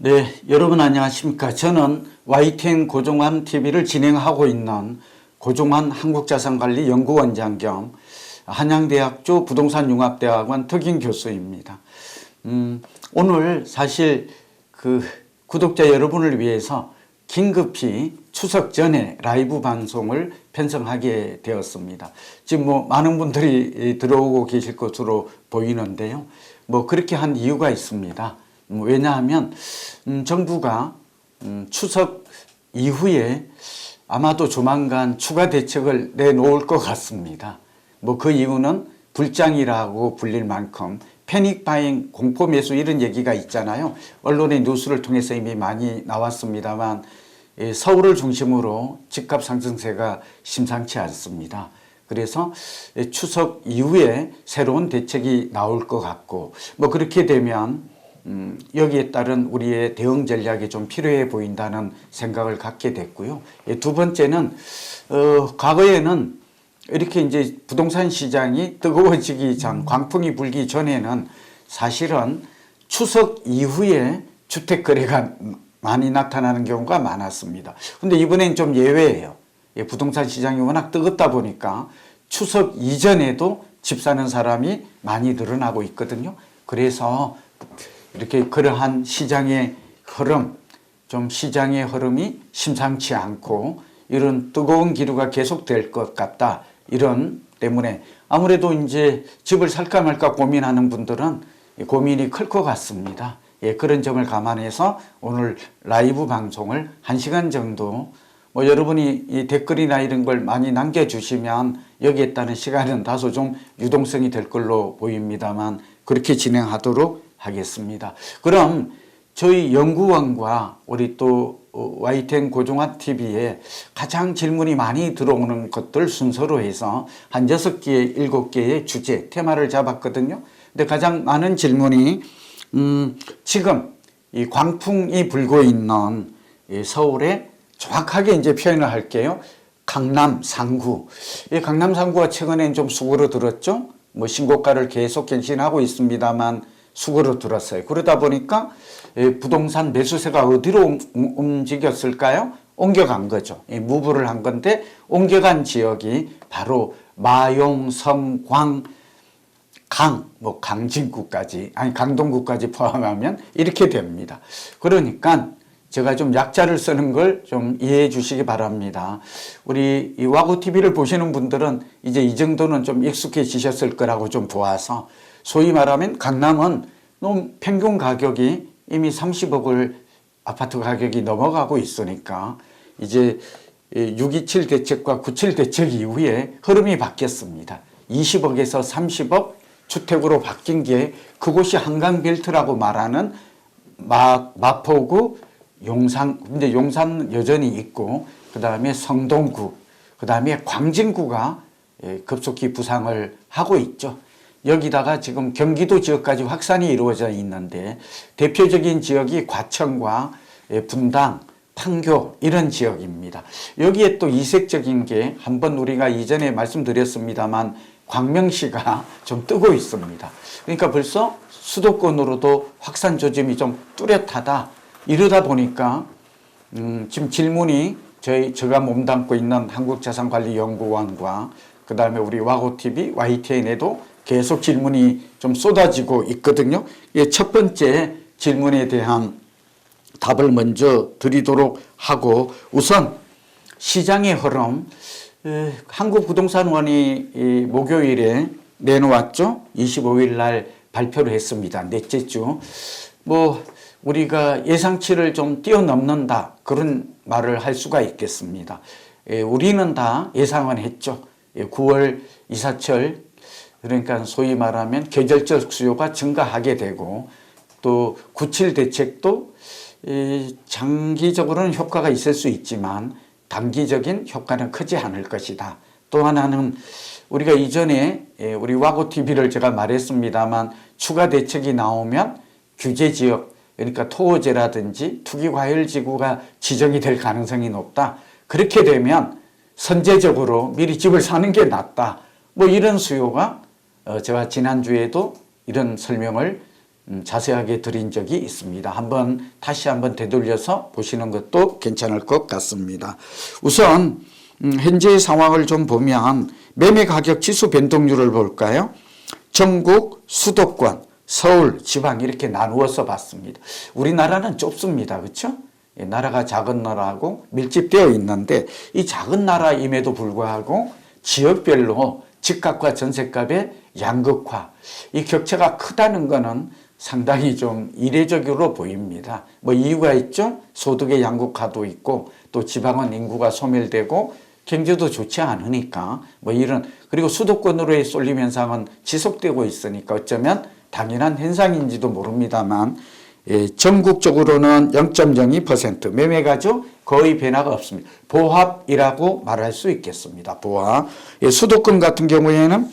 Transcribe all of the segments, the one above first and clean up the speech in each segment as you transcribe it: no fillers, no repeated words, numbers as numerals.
네, 여러분 안녕하십니까. 저는 YTN 고종환 TV를 진행하고 있는 고종환 한국자산관리연구원장 겸 한양대학교 부동산융합대학원 특임교수입니다. 오늘 사실 구독자 여러분을 위해서 긴급히 추석 전에 라이브 방송을 편성하게 되었습니다. 지금 많은 분들이 들어오고 계실 것으로 보이는데요. 그렇게 한 이유가 있습니다. 왜냐하면 정부가 추석 이후에 아마도 조만간 추가 대책을 내놓을 것 같습니다. 그 이유는 불장이라고 불릴 만큼 패닉바잉, 공포매수 이런 얘기가 있잖아요. 언론의 뉴스를 통해서 이미 많이 나왔습니다만 서울을 중심으로 집값 상승세가 심상치 않습니다. 그래서 추석 이후에 새로운 대책이 나올 것 같고 그렇게 되면 여기에 따른 우리의 대응 전략이 좀 필요해 보인다는 생각을 갖게 됐고요. 두 번째는 과거에는 이렇게 이제 부동산 시장이 뜨거워지기 전, 광풍이 불기 전에는 사실은 추석 이후에 주택 거래가 많이 나타나는 경우가 많았습니다. 근데 이번엔 좀 예외예요. 부동산 시장이 워낙 뜨겁다 보니까 추석 이전에도 집 사는 사람이 많이 늘어나고 있거든요. 그래서 이렇게 그러한 시장의 흐름이 심상치 않고 이런 뜨거운 기류가 계속될 것 같다. 이런 때문에 아무래도 이제 집을 살까 말까 고민하는 분들은 고민이 클 것 같습니다. 그런 점을 감안해서 오늘 라이브 방송을 1시간 정도 여러분이 이 댓글이나 이런 걸 많이 남겨주시면 여기에 따른 시간은 다소 좀 유동성이 될 걸로 보입니다만 그렇게 진행하도록 하겠습니다. 그럼 저희 연구원과 우리 또 YTN 고종환 TV에 가장 질문이 많이 들어오는 것들 순서로 해서 한 6개, 7개의 주제, 테마를 잡았거든요. 근데 가장 많은 질문이 지금 이 광풍이 불고 있는 서울에 정확하게 이제 표현을 할게요. 강남 상구. 이 강남 상구가 최근에 좀 수그러들었죠. 신고가를 계속 갱신하고 있습니다만 수그러들었어요. 그러다 보니까 부동산 매수세가 어디로 움직였을까요? 옮겨간 거죠. 무브를 한 건데 옮겨간 지역이 바로 마용, 섬, 광, 강진구까지, 강동구까지 포함하면 이렇게 됩니다. 그러니까 제가 좀 약자를 쓰는 걸 좀 이해해 주시기 바랍니다. 우리 이 와구TV를 보시는 분들은 이제 이 정도는 좀 익숙해지셨을 거라고 좀 보아서 소위 말하면 강남은 평균 가격이 이미 30억을 아파트 가격이 넘어가고 있으니까 이제 6.27 대책과 9.7 대책 이후에 흐름이 바뀌었습니다. 20억에서 30억 주택으로 바뀐 게 그곳이 한강벨트라고 말하는 마포구, 용산, 근데 용산 여전히 있고 그 다음에 성동구, 그 다음에 광진구가 급속히 부상을 하고 있죠. 여기다가 지금 경기도 지역까지 확산이 이루어져 있는데 대표적인 지역이 과천과 분당, 판교 이런 지역입니다. 여기에 또 이색적인 게 한번 우리가 이전에 말씀드렸습니다만 광명시가 좀 뜨고 있습니다. 그러니까 벌써 수도권으로도 확산 조짐이 좀 뚜렷하다. 이러다 보니까 지금 질문이 제가 몸담고 있는 한국자산관리연구원과 그 다음에 우리 와구TV, YTN에도 계속 질문이 좀 쏟아지고 있거든요. 첫 번째 질문에 대한 답을 먼저 드리도록 하고 우선 시장의 흐름, 한국부동산원이 목요일에 내놓았죠. 25일 날 발표를 했습니다. 넷째 주. 우리가 예상치를 좀 뛰어넘는다. 그런 말을 할 수가 있겠습니다. 우리는 다 예상은 했죠. 9월 이사철, 그러니까 소위 말하면 계절적 수요가 증가하게 되고 또 9.7 대책도 장기적으로는 효과가 있을 수 있지만 단기적인 효과는 크지 않을 것이다. 또 하나는 우리가 이전에 우리 와구TV를 제가 말했습니다만 추가 대책이 나오면 규제지역, 그러니까 토호제라든지 투기과열지구가 지정이 될 가능성이 높다. 그렇게 되면 선제적으로 미리 집을 사는 게 낫다. 이런 수요가 제가 지난주에도 이런 설명을 자세하게 드린 적이 있습니다. 다시 한번 되돌려서 보시는 것도 괜찮을 것 같습니다. 우선 현재의 상황을 좀 보면 매매 가격 지수 변동률을 볼까요? 전국, 수도권, 서울, 지방 이렇게 나누어서 봤습니다. 우리나라는 좁습니다. 그렇죠? 나라가 작은 나라하고 밀집되어 있는데 이 작은 나라임에도 불구하고 지역별로 집값과 전셋값의 양극화, 이 격차가 크다는 것은 상당히 좀 이례적으로 보입니다. 뭐 이유가 있죠? 소득의 양극화도 있고 또 지방은 인구가 소멸되고 경제도 좋지 않으니까 뭐 이런, 그리고 수도권으로의 쏠림 현상은 지속되고 있으니까 어쩌면 당연한 현상인지도 모릅니다만 전국적으로는 0.02% 매매가죠 거의 변화가 없습니다. 보합이라고 말할 수 있겠습니다. 보합. 수도권 같은 경우에는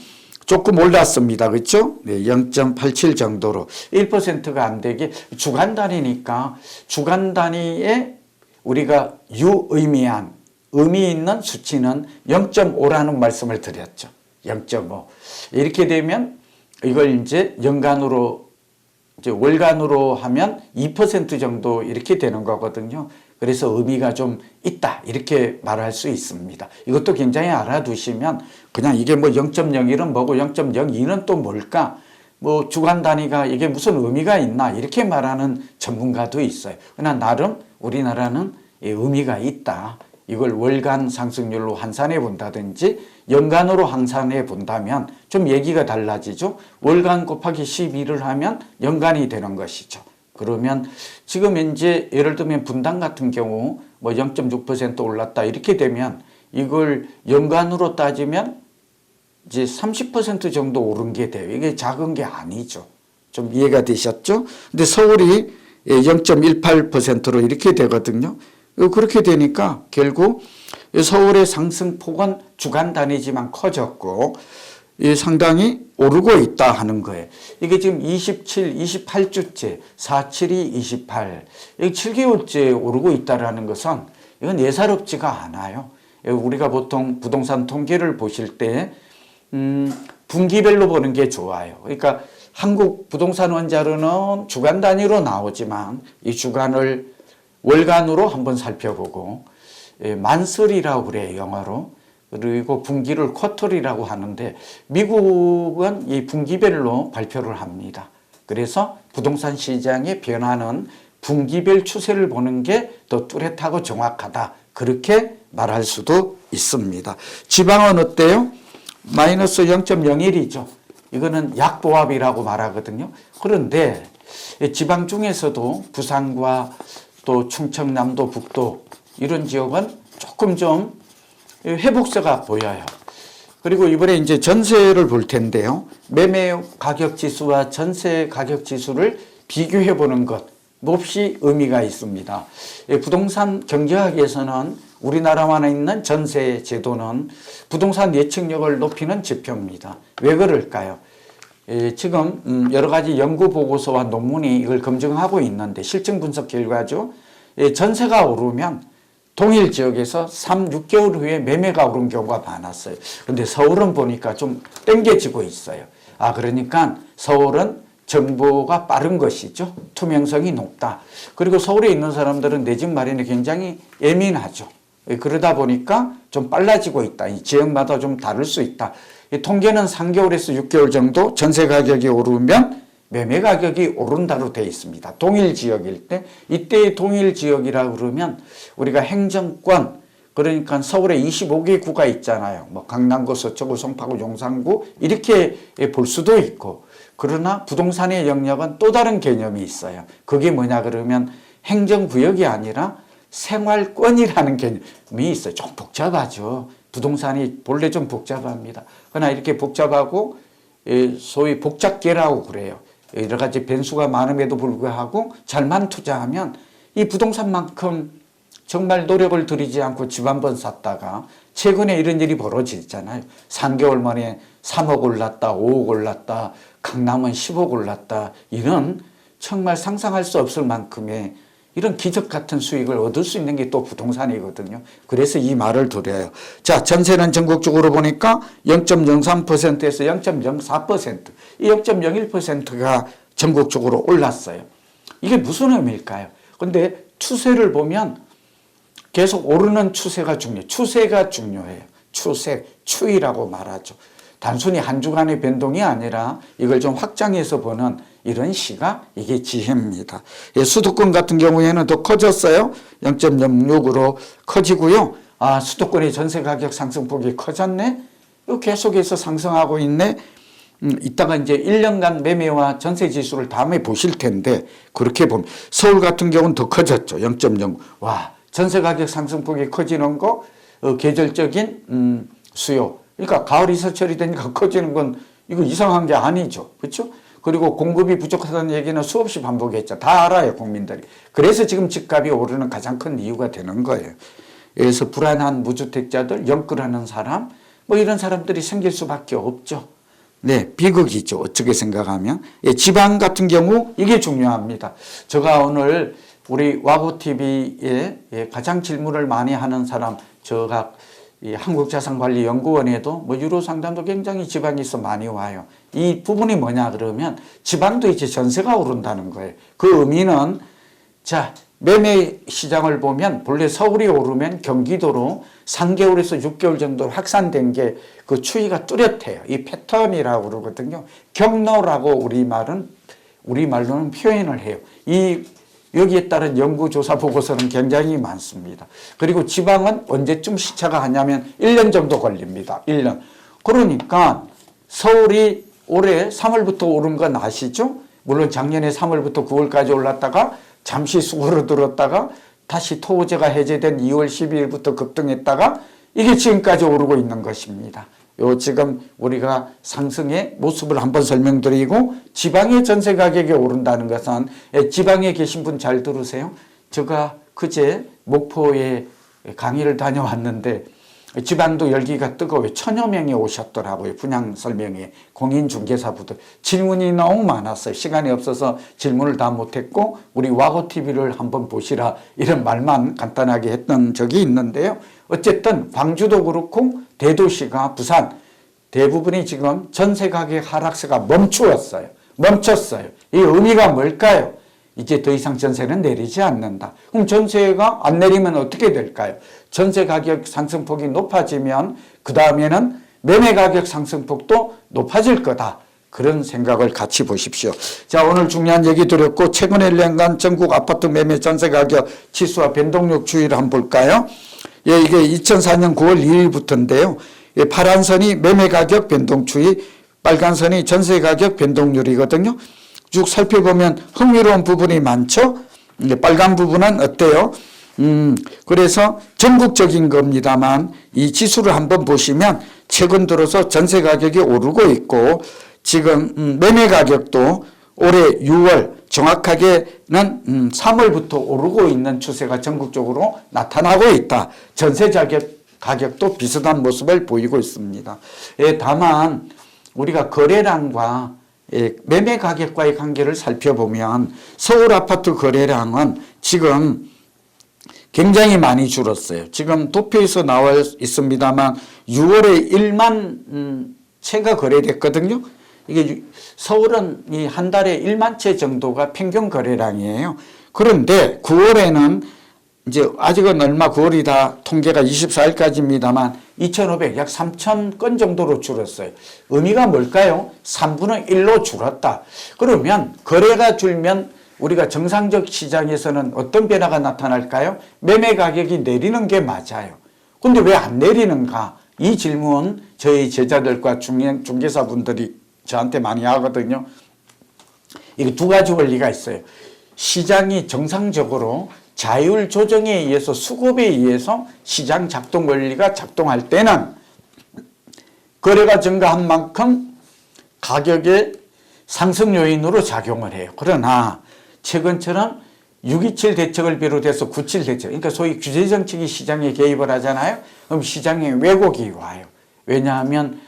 조금 올랐습니다. 그렇죠? 0.87 정도로 1%가 안 되게 주간 단위니까 주간 단위에 우리가 유의미한 의미 있는 수치는 0.5라는 말씀을 드렸죠. 0.5. 이렇게 되면 이걸 이제 연간으로 이제 월간으로 하면 2% 정도 이렇게 되는 거거든요. 그래서 의미가 좀 있다 이렇게 말할 수 있습니다. 이것도 굉장히 알아두시면 그냥 이게 뭐 0.01은 뭐고 0.02는 또 뭘까? 뭐 주간 단위가 이게 무슨 의미가 있나 이렇게 말하는 전문가도 있어요. 그러나 나름 우리나라는 의미가 있다. 이걸 월간 상승률로 환산해 본다든지 연간으로 환산해 본다면 좀 얘기가 달라지죠. 월간 곱하기 12를 하면 연간이 되는 것이죠. 그러면 지금 이제 예를 들면 분당 같은 경우 뭐 0.6% 올랐다 이렇게 되면 이걸 연간으로 따지면 이제 30% 정도 오른 게 돼요. 이게 작은 게 아니죠. 좀 이해가 되셨죠? 근데 서울이 0.18%로 이렇게 되거든요. 그렇게 되니까 결국 서울의 상승폭은 주간 단위지만 커졌고 상당히 오르고 있다 하는 거예요. 이게 지금 27, 28주째 472, 28 7개월째 오르고 있다는 것은 이건 예사롭지가 않아요. 우리가 보통 부동산 통계를 보실 때 분기별로 보는 게 좋아요. 그러니까 한국 부동산 원자료는 주간 단위로 나오지만 이 주간을 월간으로 한번 살펴보고 만설이라고 그래요. 영어로. 그리고 분기를 쿼터리라고 하는데 미국은 이 분기별로 발표를 합니다. 그래서 부동산 시장의 변화는 분기별 추세를 보는 게 더 뚜렷하고 정확하다. 그렇게 말할 수도 있습니다. 지방은 어때요? 마이너스 0.01이죠. 이거는 약보합이라고 말하거든요. 그런데 지방 중에서도 부산과 또 충청남도, 북도 이런 지역은 조금 좀 회복세가 보여요. 그리고 이번에 이제 전세를 볼 텐데요. 매매 가격 지수와 전세 가격 지수를 비교해 보는 것 몹시 의미가 있습니다. 부동산 경제학에서는 우리나라만에 있는 전세 제도는 부동산 예측력을 높이는 지표입니다. 왜 그럴까요? 지금 여러 가지 연구 보고서와 논문이 이걸 검증하고 있는데 실증 분석 결과죠. 전세가 오르면 동일 지역에서 3, 6개월 후에 매매가 오른 경우가 많았어요. 그런데 서울은 보니까 좀 땡겨지고 있어요. 그러니까 서울은 정보가 빠른 것이죠. 투명성이 높다. 그리고 서울에 있는 사람들은 내 집 마련에 굉장히 예민하죠. 그러다 보니까 좀 빨라지고 있다. 이 지역마다 좀 다를 수 있다. 이 통계는 3개월에서 6개월 정도 전세 가격이 오르면 매매 가격이 오른다로 되어 있습니다. 동일 지역일 때 이때의 동일 지역이라고 그러면 우리가 행정권 그러니까 서울에 25개 구가 있잖아요. 뭐 강남구, 서초구, 송파구, 용산구 이렇게 볼 수도 있고 그러나 부동산의 영역은 또 다른 개념이 있어요. 그게 뭐냐 그러면 행정구역이 아니라 생활권이라는 개념이 있어요. 좀 복잡하죠. 부동산이 본래 좀 복잡합니다. 그러나 이렇게 복잡하고 소위 복잡계라고 그래요. 여러 가지 변수가 많음에도 불구하고 잘만 투자하면 이 부동산만큼 정말 노력을 들이지 않고 집 한 번 샀다가 최근에 이런 일이 벌어지잖아요. 3개월 만에 3억 올랐다, 5억 올랐다, 강남은 10억 올랐다. 이런 정말 상상할 수 없을 만큼의 이런 기적 같은 수익을 얻을 수 있는 게 또 부동산이거든요. 그래서 이 말을 드려요. 자, 전세는 전국적으로 보니까 0.03%에서 0.04%, 이 0.01%가 전국적으로 올랐어요. 이게 무슨 의미일까요? 근데 추세를 보면 계속 오르는 추세가 중요해요. 추세, 추이라고 말하죠. 단순히 한 주간의 변동이 아니라 이걸 좀 확장해서 보는 이런 시각, 이게 지혜입니다. 예, 수도권 같은 경우에는 더 커졌어요. 0.06으로 커지고요. 아, 수도권의 전세 가격 상승폭이 커졌네? 이거 계속해서 상승하고 있네? 이따가 이제 1년간 매매와 전세 지수를 다음에 보실 텐데, 그렇게 보면 서울 같은 경우는 더 커졌죠. 0.0. 와, 전세 가격 상승폭이 커지는 거, 계절적인 수요. 그러니까 가을 이사철이 되니까 커지는 건 이거 이상한 게 아니죠. 그렇죠? 그리고 공급이 부족하다는 얘기는 수없이 반복했죠. 다 알아요, 국민들이. 그래서 지금 집값이 오르는 가장 큰 이유가 되는 거예요. 그래서 불안한 무주택자들, 영끌하는 사람, 뭐 이런 사람들이 생길 수밖에 없죠. 네, 비극이죠. 어떻게 생각하면. 예, 지방 같은 경우 이게 중요합니다. 제가 오늘 우리 와구TV에 가장 질문을 많이 하는 사람, 제가 이 한국자산관리연구원에도 뭐 유로 상담도 굉장히 지방에서 많이 와요. 이 부분이 뭐냐 그러면 지방도 이제 전세가 오른다는 거예요. 그 의미는 자, 매매 시장을 보면 본래 서울이 오르면 경기도로 3개월에서 6개월 정도 확산된 게 그 추이가 뚜렷해요. 이 패턴이라고 그러거든요. 경로라고 우리말로는 표현을 해요. 여기에 따른 연구조사 보고서는 굉장히 많습니다. 그리고 지방은 언제쯤 시차가 하냐면 1년 정도 걸립니다. 1년. 그러니까 서울이 올해 3월부터 오른 건 아시죠? 물론 작년에 3월부터 9월까지 올랐다가 잠시 수그러들었다가 다시 토호제가 해제된 2월 12일부터 급등했다가 이게 지금까지 오르고 있는 것입니다. 지금 우리가 상승의 모습을 한번 설명드리고, 지방의 전세 가격이 오른다는 것은, 지방에 계신 분 잘 들으세요. 제가 그제 목포에 강의를 다녀왔는데 지방도 열기가 뜨거워요. 1000여 명이 오셨더라고요. 분양 설명회 공인중개사분들. 질문이 너무 많았어요. 시간이 없어서 질문을 다 못했고 우리 와고TV를 한번 보시라 이런 말만 간단하게 했던 적이 있는데요. 어쨌든 광주도 그렇고 대도시가 부산 대부분이 지금 전세 가격 하락세가 멈췄어요. 이 의미가 뭘까요? 이제 더 이상 전세는 내리지 않는다. 그럼 전세가 안 내리면 어떻게 될까요? 전세 가격 상승폭이 높아지면 그 다음에는 매매 가격 상승폭도 높아질 거다. 그런 생각을 같이 보십시오. 자, 오늘 중요한 얘기 드렸고 최근 1년간 전국 아파트 매매 전세 가격 지수와 변동력 추이를 한번 볼까요? 예, 이게 2004년 9월 2일부터인데요. 예, 파란 선이 매매 가격 변동 추이, 빨간 선이 전세 가격 변동률이거든요. 쭉 살펴보면 흥미로운 부분이 많죠. 빨간 부분은 어때요? 그래서 전국적인 겁니다만 이 지수를 한번 보시면 최근 들어서 전세 가격이 오르고 있고 지금 매매 가격도 올해 6월 정확하게는 3월부터 오르고 있는 추세가 전국적으로 나타나고 있다. 전세 가격도 비슷한 모습을 보이고 있습니다. 다만 우리가 거래량과 매매 가격과의 관계를 살펴보면 서울 아파트 거래량은 지금 굉장히 많이 줄었어요. 지금 도표에서 나와 있습니다만 6월에 1만 채가 거래됐거든요. 이게 서울은 이 한 달에 1만 채 정도가 평균 거래량이에요. 그런데 9월에는 이제 아직은 얼마 9월이 다 통계가 24일까지입니다만 2,500, 약 3,000건 정도로 줄었어요. 의미가 뭘까요? 3분의 1로 줄었다. 그러면 거래가 줄면 우리가 정상적 시장에서는 어떤 변화가 나타날까요? 매매 가격이 내리는 게 맞아요. 근데 왜 안 내리는가? 이 질문 저희 제자들과 중개사분들이 저한테 많이 하거든요. 이게 두 가지 원리가 있어요. 시장이 정상적으로 자율 조정에 의해서 수급에 의해서 시장 작동 원리가 작동할 때는 거래가 증가한 만큼 가격의 상승 요인으로 작용을 해요. 그러나 최근처럼 6.27 대책을 비롯해서 9.7 대책, 그러니까 소위 규제 정책이 시장에 개입을 하잖아요. 그럼 시장에 왜곡이 와요. 왜냐하면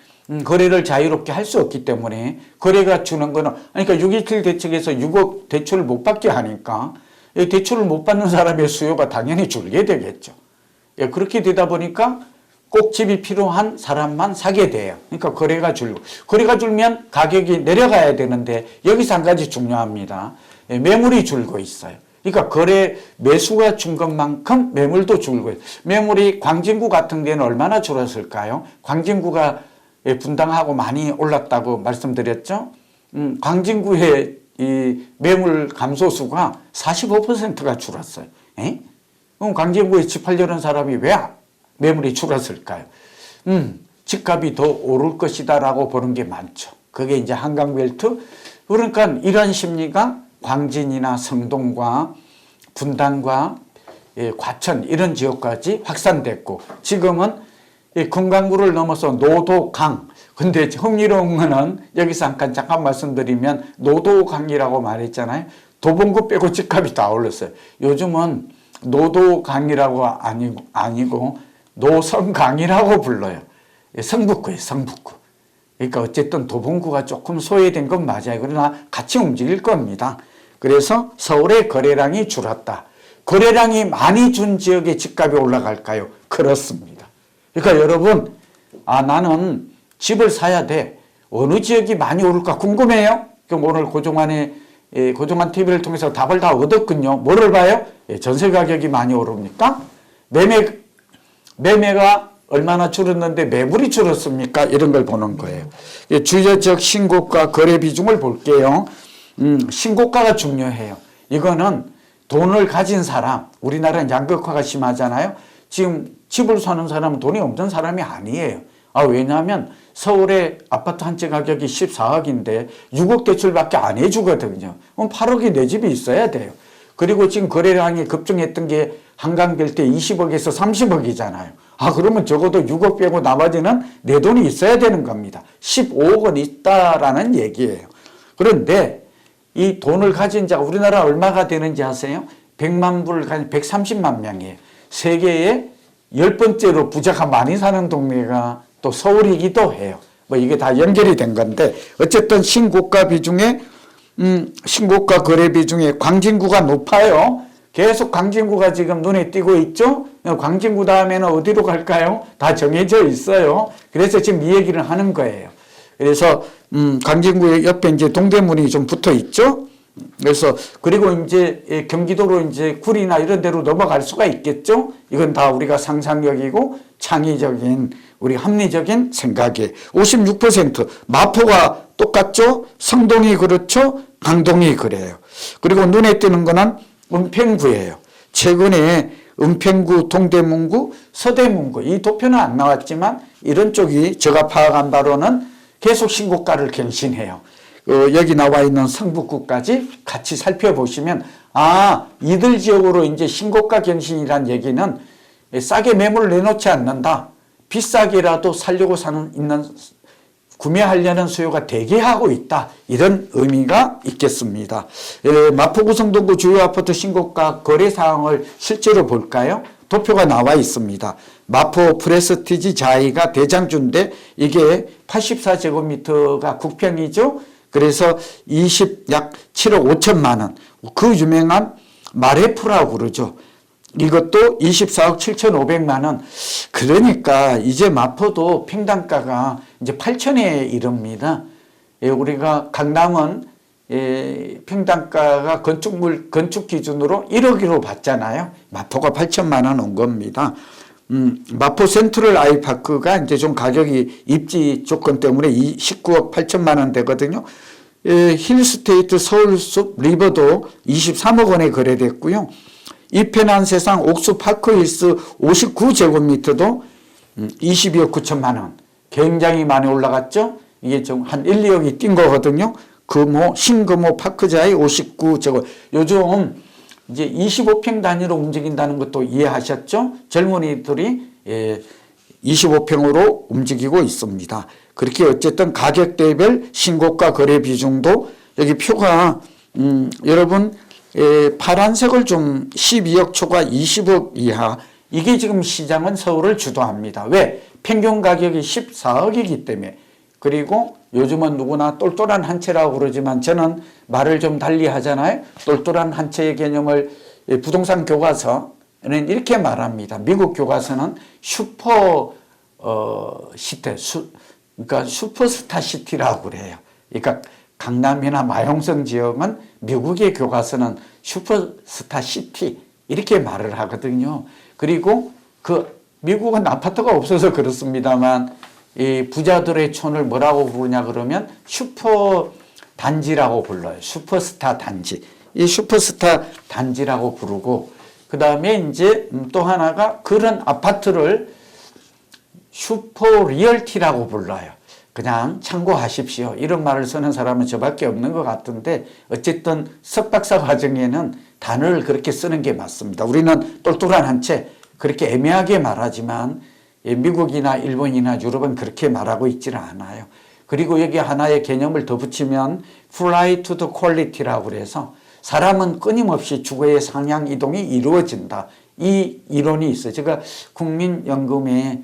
거래를 자유롭게 할 수 없기 때문에 거래가 주는 거는, 그러니까 6.27 대책에서 6억 대출을 못 받게 하니까 대출을 못 받는 사람의 수요가 당연히 줄게 되겠죠. 그렇게 되다 보니까 꼭 집이 필요한 사람만 사게 돼요. 그러니까 거래가 줄고, 거래가 줄면 가격이 내려가야 되는데 여기서 한 가지 중요합니다. 매물이 줄고 있어요. 그러니까 거래 매수가 준 것만큼 매물도 줄고 있어요. 매물이 광진구 같은 데는 얼마나 줄었을까요? 광진구가 분당하고 많이 올랐다고 말씀드렸죠. 광진구의 이 매물 감소수가 45%가 줄었어요. 그럼 광진구에 집하려는 사람이 왜 매물이 줄었을까요? 집값이 더 오를 것이다라고 보는 게 많죠. 그게 이제 한강벨트. 그러니까 이런 심리가 광진이나 성동과 분당과 과천 이런 지역까지 확산됐고, 지금은 금강구를 넘어서 노도강. 근데 흥미로운 거는 여기서 잠깐 말씀드리면 노도강이라고 말했잖아요. 도봉구 빼고 집값이 다 올랐어요. 요즘은 노도강이라고 아니고 노성강이라고 불러요. 성북구예요, 성북구. 그러니까 어쨌든 도봉구가 조금 소외된 건 맞아요. 그러나 같이 움직일 겁니다. 그래서 서울의 거래량이 줄었다. 거래량이 많이 준 지역의 집값이 올라갈까요? 그렇습니다. 그러니까 여러분, 나는 집을 사야 돼. 어느 지역이 많이 오를까 궁금해요? 그럼 오늘 고종환 TV를 통해서 답을 다 얻었군요. 뭐를 봐요? 전세 가격이 많이 오릅니까? 매매가 얼마나 줄었는데 매물이 줄었습니까? 이런 걸 보는 거예요. 주요적 신고가 거래 비중을 볼게요. 신고가가 중요해요. 이거는 돈을 가진 사람, 우리나라는 양극화가 심하잖아요. 지금 집을 사는 사람은 돈이 없는 사람이 아니에요. 왜냐하면 서울의 아파트 한 채 가격이 14억인데 6억 대출밖에 안 해주거든요. 그럼 8억이 내 집이 있어야 돼요. 그리고 지금 거래량이 급증했던 게 한강벨트 20억에서 30억이잖아요. 그러면 적어도 6억 빼고 나머지는 내 돈이 있어야 되는 겁니다. 15억은 있다라는 얘기예요. 그런데 이 돈을 가진 자가 우리나라 얼마가 되는지 아세요? 100만 불을 가진 130만 명이에요. 세계의 10번째로 부자가 많이 사는 동네가 또 서울이기도 해요. 이게 다 연결이 된 건데, 어쨌든 신고가 비중에 신고가 거래 비중에 광진구가 높아요. 계속 광진구가 지금 눈에 띄고 있죠. 광진구 다음에는 어디로 갈까요? 다 정해져 있어요. 그래서 지금 이 얘기를 하는 거예요. 그래서 광진구 옆에 이제 동대문이 좀 붙어 있죠. 그래서 그리고 이제 경기도로 이제 구리나 이런 데로 넘어갈 수가 있겠죠. 이건 다 우리가 상상력이고 창의적인 우리 합리적인 생각이에요. 56% 마포가 똑같죠. 성동이 그렇죠. 강동이 그래요. 그리고 눈에 띄는 거는 은평구예요. 최근에 은평구, 동대문구, 서대문구 이 도표는 안 나왔지만 이런 쪽이 제가 파악한 바로는 계속 신고가를 갱신해요. 여기 나와 있는 성북구까지 같이 살펴보시면 이들 지역으로 이제 신고가 갱신이란 얘기는 싸게 매물을 내놓지 않는다. 비싸게라도 살려고 구매하려는 수요가 대기하고 있다. 이런 의미가 있겠습니다. 마포구 성동구 주요 아파트 신고가 거래 사항을 실제로 볼까요? 도표가 나와 있습니다. 마포 프레스티지 자이가 대장주인데 이게 84제곱미터가 국평이죠. 그래서 약 7억 5천만 원. 그 유명한 마레프라고 그러죠. 이것도 24억 7,500만 원. 그러니까 이제 마포도 평당가가 이제 8천에 이릅니다. 우리가 강남은 평당가가 건축 기준으로 1억으로 봤잖아요. 마포가 8천만 원 온 겁니다. 마포 센트럴 아이파크가 이제 좀 가격이 입지 조건 때문에 19억 8천만 원 되거든요. 힐스테이트 서울숲 리버도 23억 원에 거래됐고요. 이편한 세상 옥수 파크힐스 59제곱미터도 22억 9천만 원. 굉장히 많이 올라갔죠. 이게 좀 한 1, 2억이 뛴 거거든요. 신금호 파크자이 59제곱. 요즘 이제 25평 단위로 움직인다는 것도 이해하셨죠? 젊은이들이 25평으로 움직이고 있습니다. 그렇게 어쨌든 가격대별 신고가 거래 비중도 여기 표가 여러분 파란색을 좀 12억 초과 20억 이하 이게 지금 시장은 서울을 주도합니다. 왜? 평균 가격이 14억이기 때문에. 그리고 요즘은 누구나 똘똘한 한 채라고 그러지만 저는 말을 좀 달리 하잖아요. 똘똘한 한 채의 개념을 부동산 교과서는 이렇게 말합니다. 미국 교과서는 슈퍼 시대, 그러니까 슈퍼스타 시티라고 그래요. 그러니까 강남이나 마용성 지역은 미국의 교과서는 슈퍼스타 시티 이렇게 말을 하거든요. 그리고 그 미국은 아파트가 없어서 그렇습니다만 이 부자들의 촌을 뭐라고 부르냐 그러면 슈퍼 단지라고 불러요. 슈퍼스타 단지. 이 슈퍼스타 단지라고 부르고 그 다음에 이제 또 하나가 그런 아파트를 슈퍼 리얼티라고 불러요. 그냥 참고하십시오. 이런 말을 쓰는 사람은 저밖에 없는 것 같은데 어쨌든 석박사 과정에는 단어를 그렇게 쓰는 게 맞습니다. 우리는 똘똘한 한 채 그렇게 애매하게 말하지만 미국이나 일본이나 유럽은 그렇게 말하고 있지는 않아요. 그리고 여기 하나의 개념을 더 붙이면 fly to the quality라고 그래서 사람은 끊임없이 주거의 상향 이동이 이루어진다. 이 이론이 있어요. 제가 국민연금에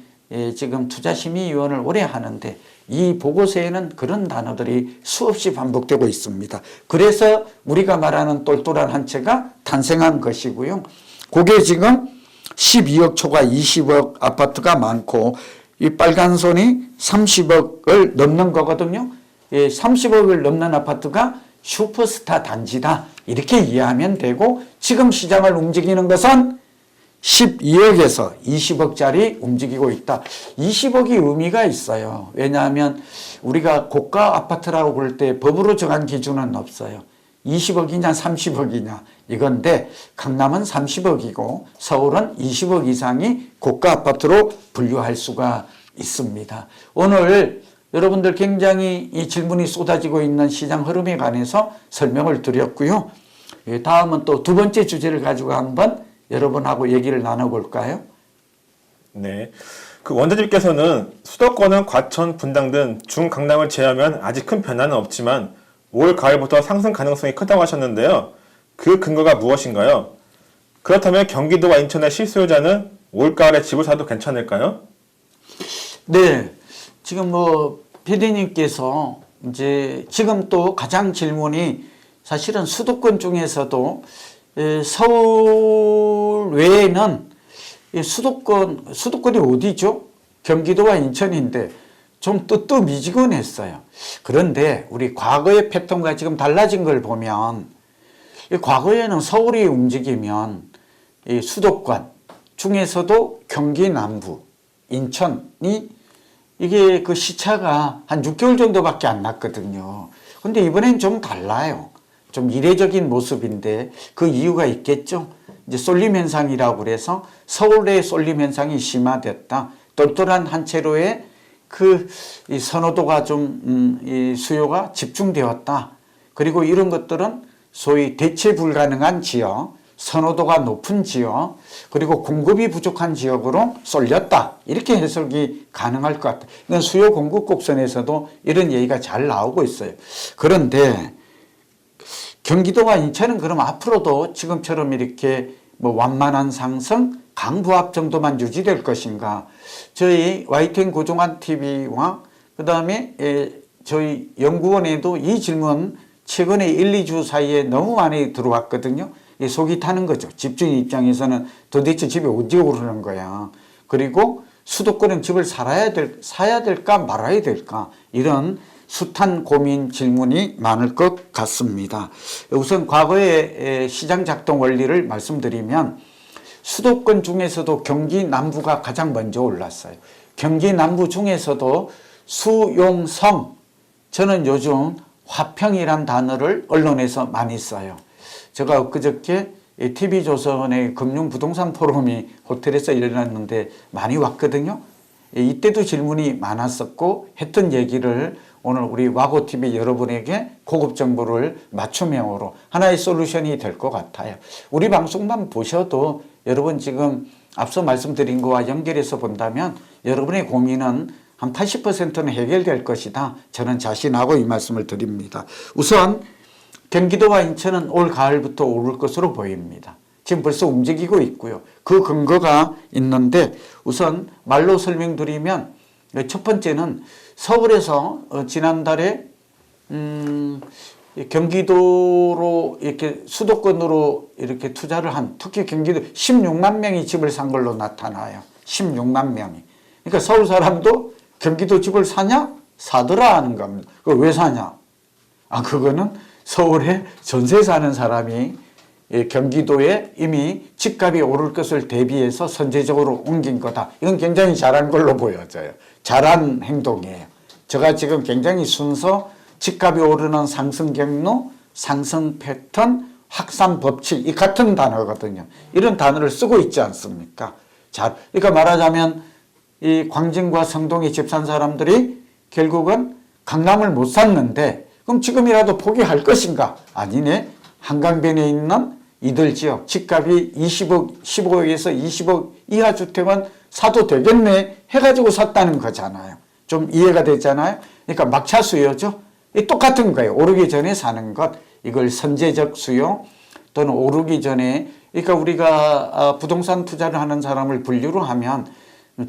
지금 투자심의위원을 오래 하는데 이 보고서에는 그런 단어들이 수없이 반복되고 있습니다. 그래서 우리가 말하는 똘똘한 한 채가 탄생한 것이고요. 그게 지금 12억 초과 20억 아파트가 많고 이 빨간 선이 30억을 넘는 거거든요. 30억을 넘는 아파트가 슈퍼스타 단지다. 이렇게 이해하면 되고 지금 시장을 움직이는 것은 12억에서 20억짜리 움직이고 있다. 20억이 의미가 있어요. 왜냐하면 우리가 고가 아파트라고 부를 때 법으로 정한 기준은 없어요. 20억이냐 30억이냐 이건데 강남은 30억이고 서울은 20억 이상이 고가 아파트로 분류할 수가 있습니다. 오늘 여러분들 굉장히 이 질문이 쏟아지고 있는 시장 흐름에 관해서 설명을 드렸고요. 다음은 또 두 번째 주제를 가지고 한번 여러분하고 얘기를 나눠볼까요? 네. 그 원장님께서는 수도권은 과천, 분당 등 중강남을 제외하면 아직 큰 변화는 없지만 올 가을부터 상승 가능성이 크다고 하셨는데요. 그 근거가 무엇인가요? 그렇다면 경기도와 인천의 실수요자는 올 가을에 집을 사도 괜찮을까요? 네. 지금 PD님께서 이제 지금 또 가장 질문이 사실은 수도권 중에서도 서울 외에는 수도권이 어디죠? 경기도와 인천인데 좀 뜨뜻미지근했어요. 그런데 우리 과거의 패턴과 지금 달라진 걸 보면 과거에는 서울이 움직이면 이 수도권 중에서도 경기 남부, 인천이 이게 그 시차가 한 6개월 정도밖에 안 났거든요. 근데 이번엔 좀 달라요. 좀 이례적인 모습인데 그 이유가 있겠죠. 이제 쏠림 현상이라고 그래서 서울의 쏠림 현상이 심화됐다. 똘똘한 한 채로의 이 선호도가 좀 이 수요가 집중되었다. 그리고 이런 것들은 소위 대체 불가능한 지역, 선호도가 높은 지역, 그리고 공급이 부족한 지역으로 쏠렸다. 이렇게 해석이 가능할 것 같아요. 이건 수요 공급 곡선에서도 이런 얘기가 잘 나오고 있어요. 그런데 경기도와 인천은 그럼 앞으로도 지금처럼 이렇게 완만한 상승, 강부합 정도만 유지될 것인가? 저희 YTN 고종환 TV와 그 다음에 저희 연구원에도 이 질문 최근에 1, 2주 사이에 너무 많이 들어왔거든요. 속이 타는 거죠. 집주인 입장에서는 도대체 집이 언제 오르는 거야. 그리고 수도권은 집을 사야 될까 말아야 될까 이런 숱한 고민 질문이 많을 것 같습니다. 우선 과거의 시장 작동 원리를 말씀드리면 수도권 중에서도 경기 남부가 가장 먼저 올랐어요. 경기 남부 중에서도 수용성, 저는 요즘 화평이란 단어를 언론에서 많이 써요. 제가 엊그저께 TV조선의 금융부동산 포럼이 호텔에서 일어났는데 많이 왔거든요. 이때도 질문이 많았었고 했던 얘기를 오늘 우리 와고TV 여러분에게 고급 정보를 맞춤형으로 하나의 솔루션이 될 것 같아요. 우리 방송만 보셔도 여러분 지금 앞서 말씀드린 거와 연결해서 본다면 여러분의 고민은 한 80%는 해결될 것이다. 저는 자신하고 이 말씀을 드립니다. 우선 경기도와 인천은 올 가을부터 오를 것으로 보입니다. 지금 벌써 움직이고 있고요. 그 근거가 있는데 우선 말로 설명드리면 첫 번째는 서울에서 지난달에 경기도로 이렇게 수도권으로 이렇게 투자를 한 특히 경기도 16만 명이 집을 산 걸로 나타나요. 16만 명이. 그러니까 서울 사람도 경기도 집을 사냐? 사더라 하는 겁니다. 그거 왜 사냐? 그거는 서울에 전세 사는 사람이 경기도에 이미 집값이 오를 것을 대비해서 선제적으로 옮긴 거다. 이건 굉장히 잘한 걸로 보여져요. 잘한 행동이에요. 제가 지금 굉장히 순서, 집값이 오르는 상승 경로, 상승 패턴, 확산 법칙, 이 같은 단어거든요. 이런 단어를 쓰고 있지 않습니까? 그러니까 말하자면 이 광진과 성동에 집 산 사람들이 결국은 강남을 못 샀는데 그럼 지금이라도 포기할 것인가? 아니네. 한강변에 있는 이들 지역 집값이 20억, 15억에서 20억 이하 주택은 사도 되겠네 해가지고 샀다는 거잖아요. 좀 이해가 되잖아요. 그러니까 막차 수요죠. 똑같은 거예요. 오르기 전에 사는 것. 이걸 선제적 수요 또는 오르기 전에, 그러니까 우리가 부동산 투자를 하는 사람을 분류로 하면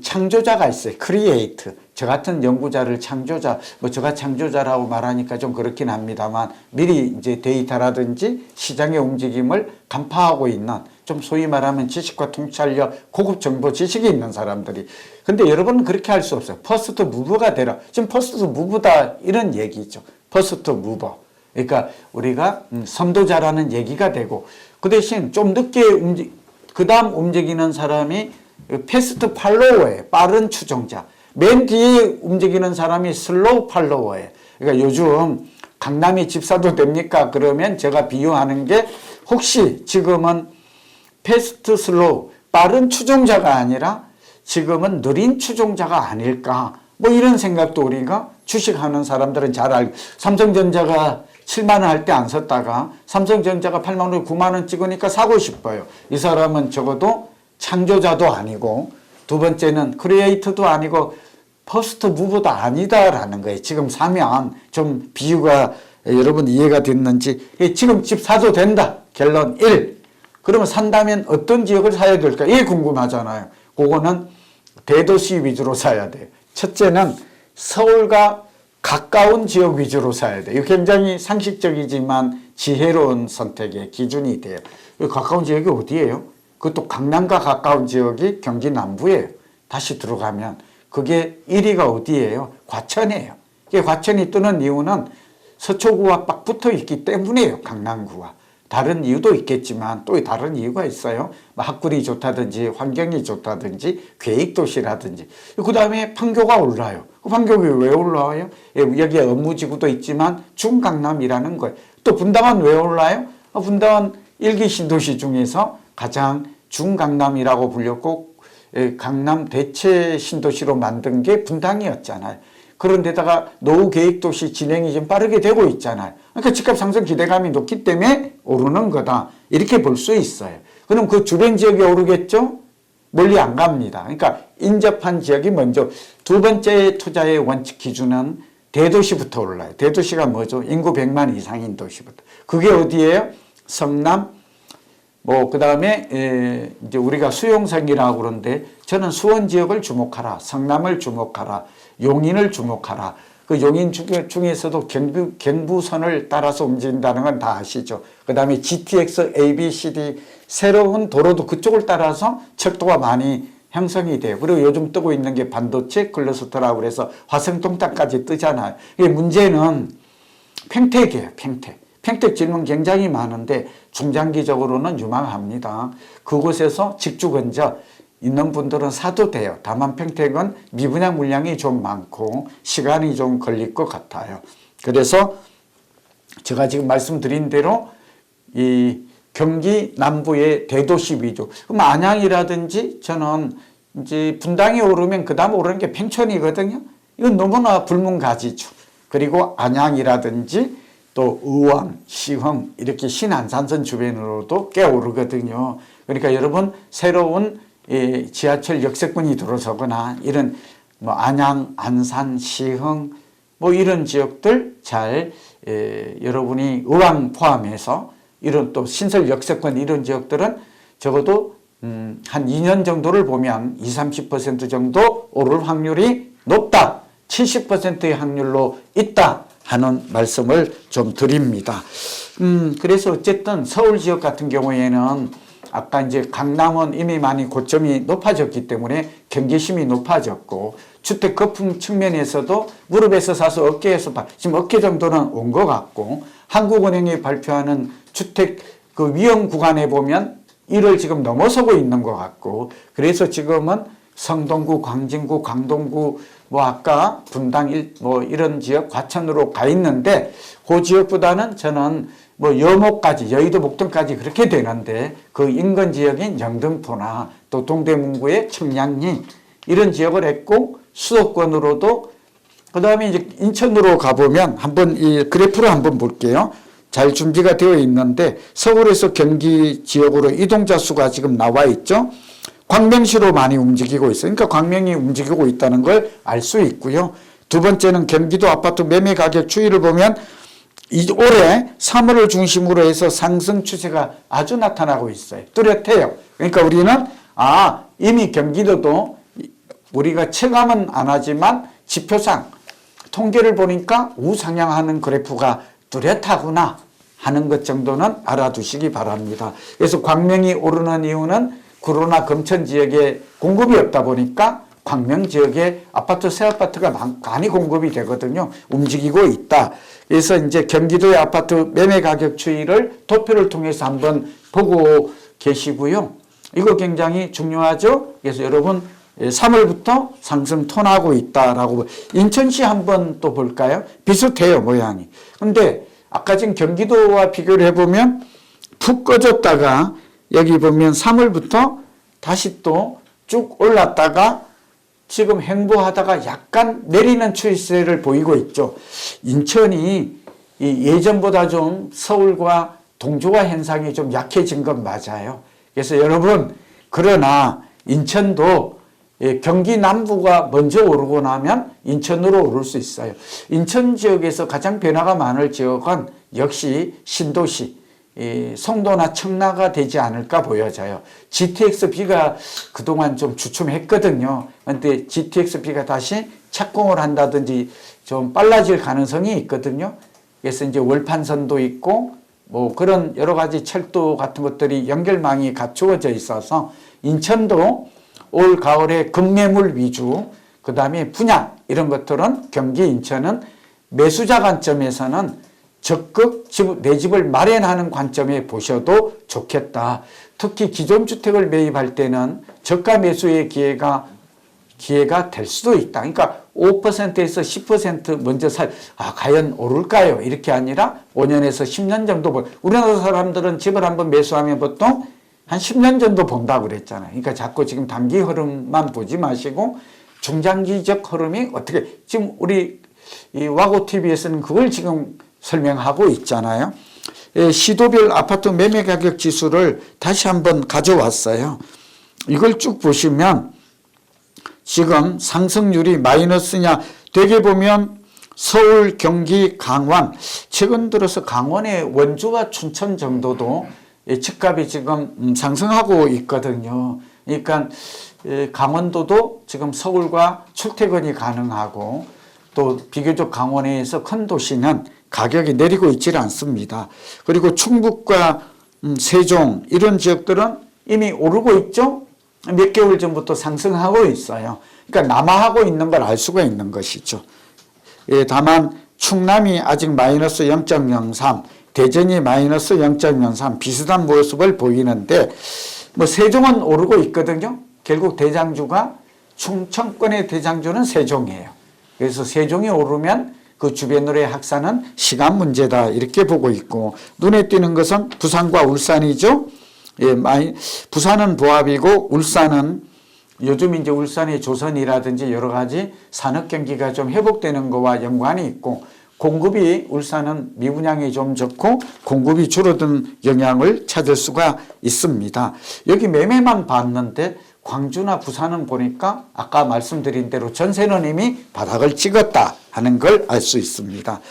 창조자가 있어요. 크리에이트. 저 같은 연구자를 창조자, 제가 창조자라고 말하니까 좀 그렇긴 합니다만 미리 이제 데이터라든지 시장의 움직임을 간파하고 있는, 좀 소위 말하면 지식과 통찰력, 고급 정보 지식이 있는 사람들이. 근데 여러분은 그렇게 할 수 없어요. 퍼스트 무버가 되라. 지금 퍼스트 무버다 이런 얘기죠. 퍼스트 무버. 그러니까 우리가 선도자라는 얘기가 되고, 그 대신 좀 늦게 그 다음 움직이는 사람이 패스트 팔로워예요. 빠른 추종자. 맨 뒤에 움직이는 사람이 슬로우 팔로워예요. 그러니까 요즘 강남에 집 사도 됩니까? 그러면 제가 비유하는 게 혹시 지금은 패스트 슬로우, 빠른 추종자가 아니라 지금은 느린 추종자가 아닐까. 이런 생각도 우리가 주식하는 사람들은 잘 알고, 삼성전자가 7만 원 할 때 안 샀다가 삼성전자가 8만 원, 9만 원 찍으니까 사고 싶어요. 이 사람은 적어도 창조자도 아니고, 두 번째는 크리에이터도 아니고 퍼스트 무브도 아니다라는 거예요. 지금 사면 좀 비유가 여러분 이해가 됐는지. 지금 집 사도 된다. 결론 1. 그러면 산다면 어떤 지역을 사야 될까? 이게 궁금하잖아요. 그거는 대도시 위주로 사야 돼요. 첫째는 서울과 가까운 지역 위주로 사야 돼요. 이거 굉장히 상식적이지만 지혜로운 선택의 기준이 돼요. 가까운 지역이 어디예요? 그것도 강남과 가까운 지역이 경기 남부예요. 다시 들어가면 그게 1위가 어디예요? 과천이에요. 이게 과천이 뜨는 이유는 서초구와 딱 붙어 있기 때문이에요. 강남구와. 다른 이유도 있겠지만 또 다른 이유가 있어요. 학군이 좋다든지 환경이 좋다든지 계획도시라든지. 그 다음에 판교가 올라요. 판교가 왜 올라와요? 여기에 업무지구도 있지만 중강남이라는 거예요. 또 분당은 왜 올라요? 분당은 1기 신도시 중에서 가장 중강남이라고 불렸고 강남 대체 신도시로 만든 게 분당이었잖아요. 그런데다가 노후 계획도시 진행이 좀 빠르게 되고 있잖아요. 그러니까 집값 상승 기대감이 높기 때문에 오르는 거다. 이렇게 볼 수 있어요. 그럼 그 주변 지역이 오르겠죠? 멀리 안 갑니다. 그러니까 인접한 지역이 먼저. 두 번째 투자의 원칙 기준은 대도시부터 올라요. 대도시가 뭐죠? 인구 100만 이상인 도시부터. 그게 어디예요? 성남, 그 다음에 이제 우리가 수용성이라고 그러는데 저는 수원 지역을 주목하라. 성남을 주목하라. 용인을 주목하라. 그 용인 중에서도 경부선을 따라서 움직인다는 건 다 아시죠. 그 다음에 GTX, ABCD 새로운 도로도 그쪽을 따라서 철도가 많이 형성이 돼요. 그리고 요즘 뜨고 있는 게 반도체 클러스터라고 그래서 화성동 땅까지 뜨잖아요. 이게 문제는 평택이에요. 평택 질문 굉장히 많은데 중장기적으로는 유망합니다. 그곳에서 직주 근저 있는 분들은 사도 돼요. 다만 평택은 미분양 물량이 좀 많고 시간이 좀 걸릴 것 같아요. 그래서 제가 지금 말씀드린 대로 이 경기 남부의 대도시 위주. 그럼 안양이라든지 저는 이제 분당이 오르면 그 다음 오르는 게 평촌이거든요. 이건 너무나 불문가지죠. 그리고 안양이라든지 또 의왕, 시흥 이렇게 신안산선 주변으로도 꽤 오르거든요. 그러니까 여러분 새로운 지하철 역세권이 들어서거나 이런 안양, 안산, 시흥 이런 지역들 잘 여러분이 의왕 포함해서 이런 또 신설 역세권 이런 지역들은 적어도 한 2년 정도를 보면 20-30% 정도 오를 확률이 높다. 70%의 확률로 있다 하는 말씀을 좀 드립니다. 그래서 어쨌든 서울 지역 같은 경우에는 아까 이제 강남은 이미 많이 고점이 높아졌기 때문에 경계심이 높아졌고 주택 거품 측면에서도 무릎에서 사서 어깨에서 지금 어깨 정도는 온 것 같고 한국은행이 발표하는 주택 그 위험 구간에 보면 1을 지금 넘어서고 있는 것 같고 그래서 지금은 성동구, 광진구, 강동구 뭐 아까 분당 뭐 이런 지역 과천으로 가 있는데 그 지역보다는 저는 뭐 여목까지 여의도 목동까지 그렇게 되는데 그 인근 지역인 영등포나 또 동대문구의 청량리 이런 지역을 했고 수도권으로도 그다음에 이제 인천으로 가보면 한번 이 그래프를 한번 볼게요. 잘 준비가 되어 있는데 서울에서 경기 지역으로 이동자 수가 지금 나와 있죠. 광명시로 많이 움직이고 있어요. 그러니까 광명이 움직이고 있다는 걸 알 수 있고요. 두 번째는 경기도 아파트 매매 가격 추이를 보면 올해 3월을 중심으로 해서 상승 추세가 아주 나타나고 있어요. 뚜렷해요. 그러니까 우리는 이미 경기도도 우리가 체감은 안 하지만 지표상 통계를 보니까 우상향하는 그래프가 뚜렷하구나 하는 것 정도는 알아두시기 바랍니다. 그래서 광명이 오르는 이유는 구로나 금천 지역에 공급이 없다 보니까 광명 지역에 아파트, 새 아파트가 많이 공급이 되거든요. 움직이고 있다. 그래서 이제 경기도의 아파트 매매 가격 추이를 도표를 통해서 한번 보고 계시고요. 이거 굉장히 중요하죠. 그래서 여러분 3월부터 상승 톤하고 있다라고. 인천시 한번 또 볼까요? 비슷해요, 모양이. 근데 아까 지금 경기도와 비교를 해보면 푹 꺼졌다가 여기 보면 3월부터 다시 또 쭉 올랐다가 지금 횡보하다가 약간 내리는 추세를 보이고 있죠. 인천이 예전보다 좀 서울과 동조화 현상이 좀 약해진 건 맞아요. 그래서 여러분 그러나 인천도 경기 남부가 먼저 오르고 나면 인천으로 오를 수 있어요. 인천 지역에서 가장 변화가 많을 지역은 역시 신도시 송도나 청라가 되지 않을까 보여져요. GTX-B가 그동안 좀 주춤했거든요. 그런데 GTX-B가 다시 착공을 한다든지 좀 빨라질 가능성이 있거든요. 그래서 이제 월판선도 있고 뭐 그런 여러 가지 철도 같은 것들이 연결망이 갖추어져 있어서 인천도 올 가을에 급매물 위주 그 다음에 분양 이런 것들은 경기 인천은 매수자 관점에서는 적극 내 집을 마련하는 관점에 보셔도 좋겠다. 특히 기존 주택을 매입할 때는 저가 매수의 기회가 될 수도 있다. 그러니까 5%에서 10% 먼저 과연 오를까요? 이렇게 아니라 5년에서 10년 정도 우리나라 사람들은 집을 한번 매수하면 보통 한 10년 정도 본다고 그랬잖아요. 그러니까 자꾸 지금 단기 흐름만 보지 마시고 중장기적 흐름이 어떻게 지금 우리 이 와고TV에서는 그걸 지금 설명하고 있잖아요. 시도별 아파트 매매 가격 지수를 다시 한번 가져왔어요. 이걸 쭉 보시면 지금 상승률이 마이너스냐 되게 보면 서울, 경기, 강원 최근 들어서 강원의 원주와 춘천 정도도 집값이 지금 상승하고 있거든요. 그러니까 강원도도 지금 서울과 출퇴근이 가능하고 또 비교적 강원에서 큰 도시는 가격이 내리고 있지 않습니다. 그리고 충북과 세종 이런 지역들은 이미 오르고 있죠. 몇 개월 전부터 상승하고 있어요. 그러니까 남하하고 있는 걸 알 수가 있는 것이죠. 다만 충남이 아직 마이너스 0.03, 대전이 마이너스 0.03 비슷한 모습을 보이는데 뭐 세종은 오르고 있거든요. 결국 대장주가 충청권의 대장주는 세종이에요. 그래서 세종이 오르면 그 주변으로의 확산은 시간 문제다 이렇게 보고 있고 눈에 띄는 것은 부산과 울산이죠. 부산은 보합이고 울산은 요즘 이제 울산의 조선이라든지 여러 가지 산업 경기가 좀 회복되는 거와 연관이 있고 공급이 울산은 미분양이 좀 적고 공급이 줄어든 영향을 찾을 수가 있습니다. 여기 매매만 봤는데 광주나 부산은 보니까 아까 말씀드린 대로 전세는 이미 바닥을 찍었다 하는 걸 알 수 있습니다.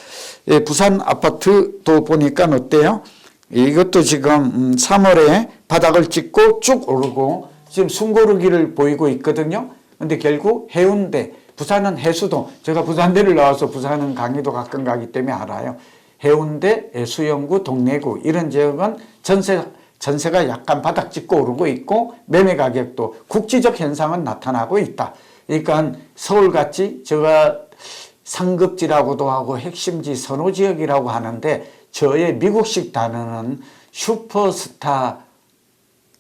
부산 아파트도 보니까 어때요? 이것도 지금 3월에 바닥을 찍고 쭉 오르고 지금 숨고르기를 보이고 있거든요. 근데 결국 해운대, 부산은 해수도, 제가 부산대를 나와서 부산은 강의도 가끔 가기 때문에 알아요. 해운대, 수영구, 동래구 이런 지역은 전세 전세가 약간 바닥 찍고 오르고 있고 매매 가격도 국지적 현상은 나타나고 있다. 그러니까 서울같이 제가 상급지라고도 하고 핵심지 선호지역이라고 하는데 저의 미국식 단어는 슈퍼스타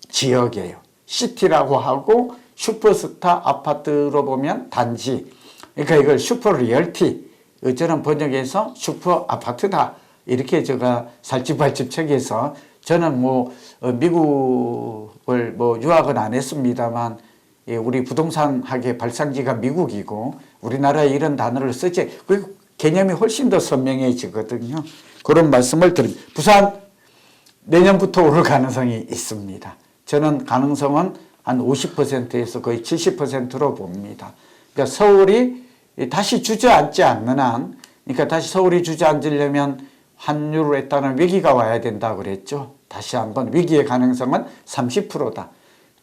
지역이에요. 시티라고 하고 슈퍼스타 아파트로 보면 단지. 그러니까 이걸 슈퍼 리얼티, 저는 번역해서 슈퍼 아파트다. 이렇게 제가 살집발집 책에서 저는 미국을 유학은 안 했습니다만 우리 부동산 학의 발상지가 미국이고 우리나라에 이런 단어를 쓰지. 그리고 개념이 훨씬 더 선명해지거든요. 그런 말씀을 드립니다. 부산 내년부터 오를 가능성이 있습니다. 저는 가능성은 한 50%에서 거의 70%로 봅니다. 그러니까 서울이 다시 주저앉지 않는 한, 그러니까 다시 서울이 주저앉으려면 환율에 따른 위기가 와야 된다 그랬죠. 다시 한번 위기의 가능성은 30%다.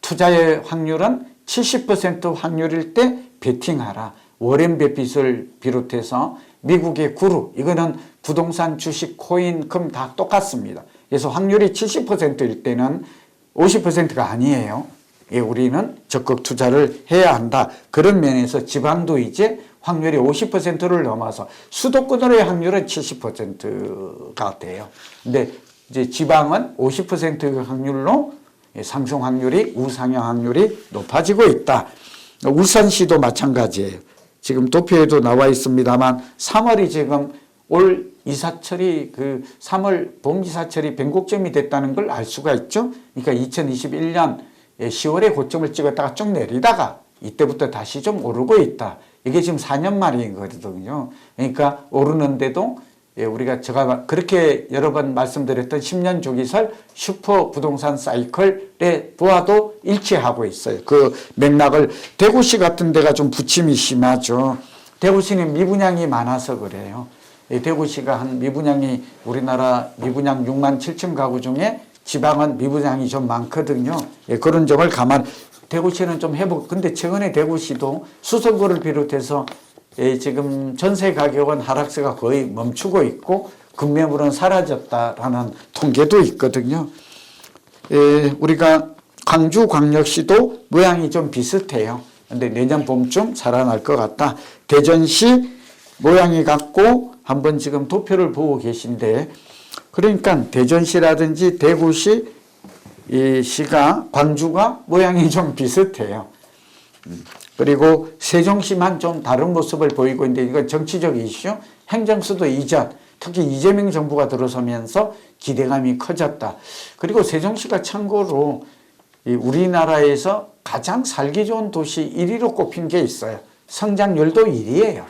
투자의 확률은 70% 확률일 때 베팅하라. 워렌 버핏을 비롯해서 미국의 구루, 이거는 부동산, 주식, 코인, 금 다 똑같습니다. 그래서 확률이 70%일 때는 50%가 아니에요. 우리는 적극 투자를 해야 한다. 그런 면에서 지방도 이제 확률이 50%를 넘어서 수도권으로의 확률은 70%가 돼요. 근데 이제 지방은 50% 확률로 상승 확률이, 우상향 확률이 높아지고 있다. 울산시도 마찬가지예요. 지금 도표에도 나와 있습니다만 3월이 지금 올 이사철이 3월 봄 이사철이 변곡점이 됐다는 걸 알 수가 있죠. 그러니까 2021년 10월에 고점을 찍었다가 쭉 내리다가 이때부터 다시 좀 오르고 있다. 이게 지금 4년 말이거든요. 그러니까 오르는데도 제가 그렇게 여러 번 말씀드렸던 10년 주기설 슈퍼 부동산 사이클에 보아도 일치하고 있어요. 그 맥락을 대구시 같은 데가 좀 부침이 심하죠. 대구시는 미분양이 많아서 그래요. 대구시가 한 미분양이 우리나라 미분양 6만 7천 가구 중에 지방은 미분양이 좀 많거든요. 그런 점을 대구시는 좀 근데 최근에 대구시도 수성구를 비롯해서 지금 전세 가격은 하락세가 거의 멈추고 있고 급매물은 사라졌다라는 통계도 있거든요. 우리가 광주광역시도 모양이 좀 비슷해요. 근데 내년 봄쯤 살아날 것 같다. 대전시 모양이 같고 한번 지금 도표를 보고 계신데 그러니까 대전시라든지 대구시 시가 광주가 모양이 좀 비슷해요. 그리고 세종시만 좀 다른 모습을 보이고 있는데 이건 정치적 이슈, 행정수도 이전, 특히 이재명 정부가 들어서면서 기대감이 커졌다. 그리고 세종시가 참고로 우리나라에서 가장 살기 좋은 도시 1위로 꼽힌 게 있어요. 성장률도 1위예요.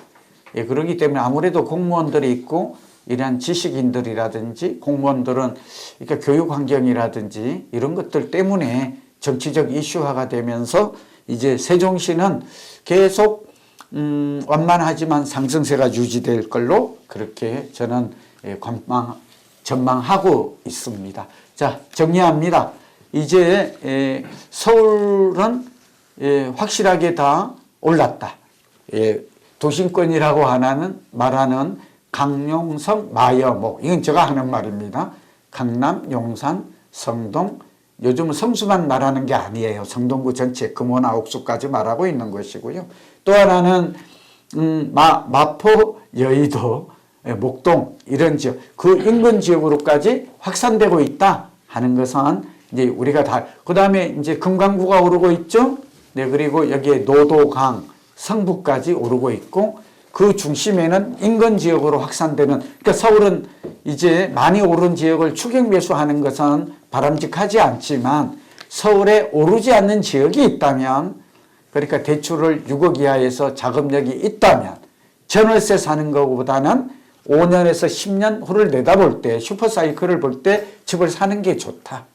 그렇기 때문에 아무래도 공무원들이 있고 이러한 지식인들이라든지 공무원들은 그러니까 교육 환경이라든지 이런 것들 때문에 정치적 이슈화가 되면서 이제 세종시는 계속 완만하지만 상승세가 유지될 걸로 그렇게 저는 전망하고 있습니다. 자, 정리합니다. 이제 서울은 확실하게 다 올랐다. 도심권이라고 말하는 강용성, 마여목, 이건 제가 하는 말입니다. 강남, 용산, 성동, 요즘은 성수만 말하는 게 아니에요. 성동구 전체, 금호나 옥수까지 말하고 있는 것이고요. 또 하나는 마포, 여의도, 목동 이런 지역, 그 인근 지역으로까지 확산되고 있다 하는 것은 이제 우리가 그 다음에 이제 금강구가 오르고 있죠. 네, 그리고 여기에 노도강, 성북까지 오르고 있고 그 중심에는 인근 지역으로 확산되는, 그러니까 서울은 이제 많이 오른 지역을 추격 매수하는 것은 바람직하지 않지만 서울에 오르지 않는 지역이 있다면, 그러니까 대출을 6억 이하에서 자금력이 있다면 전월세 사는 것보다는 5년에서 10년 후를 내다볼 때, 슈퍼사이클을 볼 때 집을 사는 게 좋다.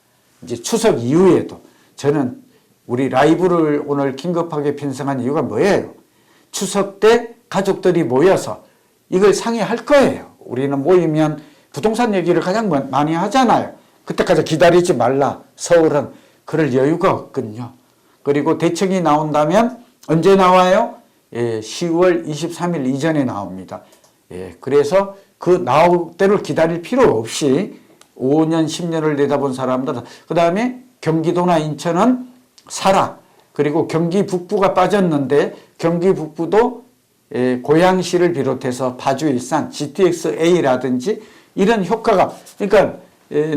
이제 추석 이후에도 저는 우리 라이브를 오늘 긴급하게 편성한 이유가 뭐예요? 추석 때 가족들이 모여서 이걸 상의할 거예요. 우리는 모이면 부동산 얘기를 가장 많이 하잖아요. 그때까지 기다리지 말라. 서울은 그럴 여유가 없거든요. 그리고 대책이 나온다면 언제 나와요? 10월 23일 이전에 나옵니다. 그래서 그 나올 때를 기다릴 필요 없이 5년, 10년을 내다본 사람들, 그 다음에 경기도나 인천은 사라, 그리고 경기 북부가 빠졌는데 경기 북부도 고양시를 비롯해서 파주, 일산, GTX-A라든지 이런 효과가, 그러니까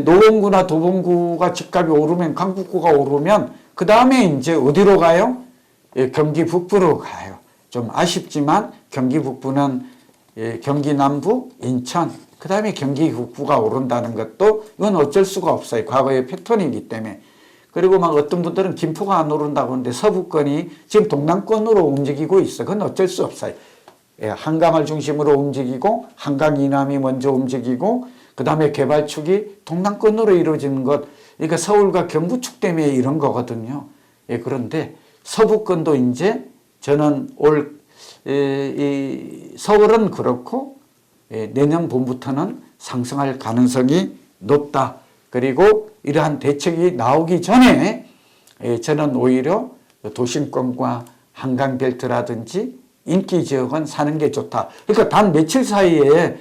노원구나 도봉구가 집값이 오르면 강북구가 오르면 그 다음에 이제 어디로 가요? 경기 북부로 가요. 좀 아쉽지만 경기 북부는 경기 남부, 인천, 그 다음에 경기 북부가 오른다는 것도 이건 어쩔 수가 없어요. 과거의 패턴이기 때문에. 그리고 막 어떤 분들은 김포가 안 오른다고 하는데 서부권이 지금 동남권으로 움직이고 있어. 그건 어쩔 수 없어요. 한강을 중심으로 움직이고 한강 이남이 먼저 움직이고 그 다음에 개발축이 동남권으로 이루어지는 것. 그러니까 서울과 경부축 때문에 이런 거거든요. 그런데 서부권도 이제 저는 서울은 그렇고 내년 봄부터는 상승할 가능성이 높다. 그리고 이러한 대책이 나오기 전에 저는 오히려 도심권과 한강벨트라든지 인기 지역은 사는 게 좋다. 그러니까 단 며칠 사이에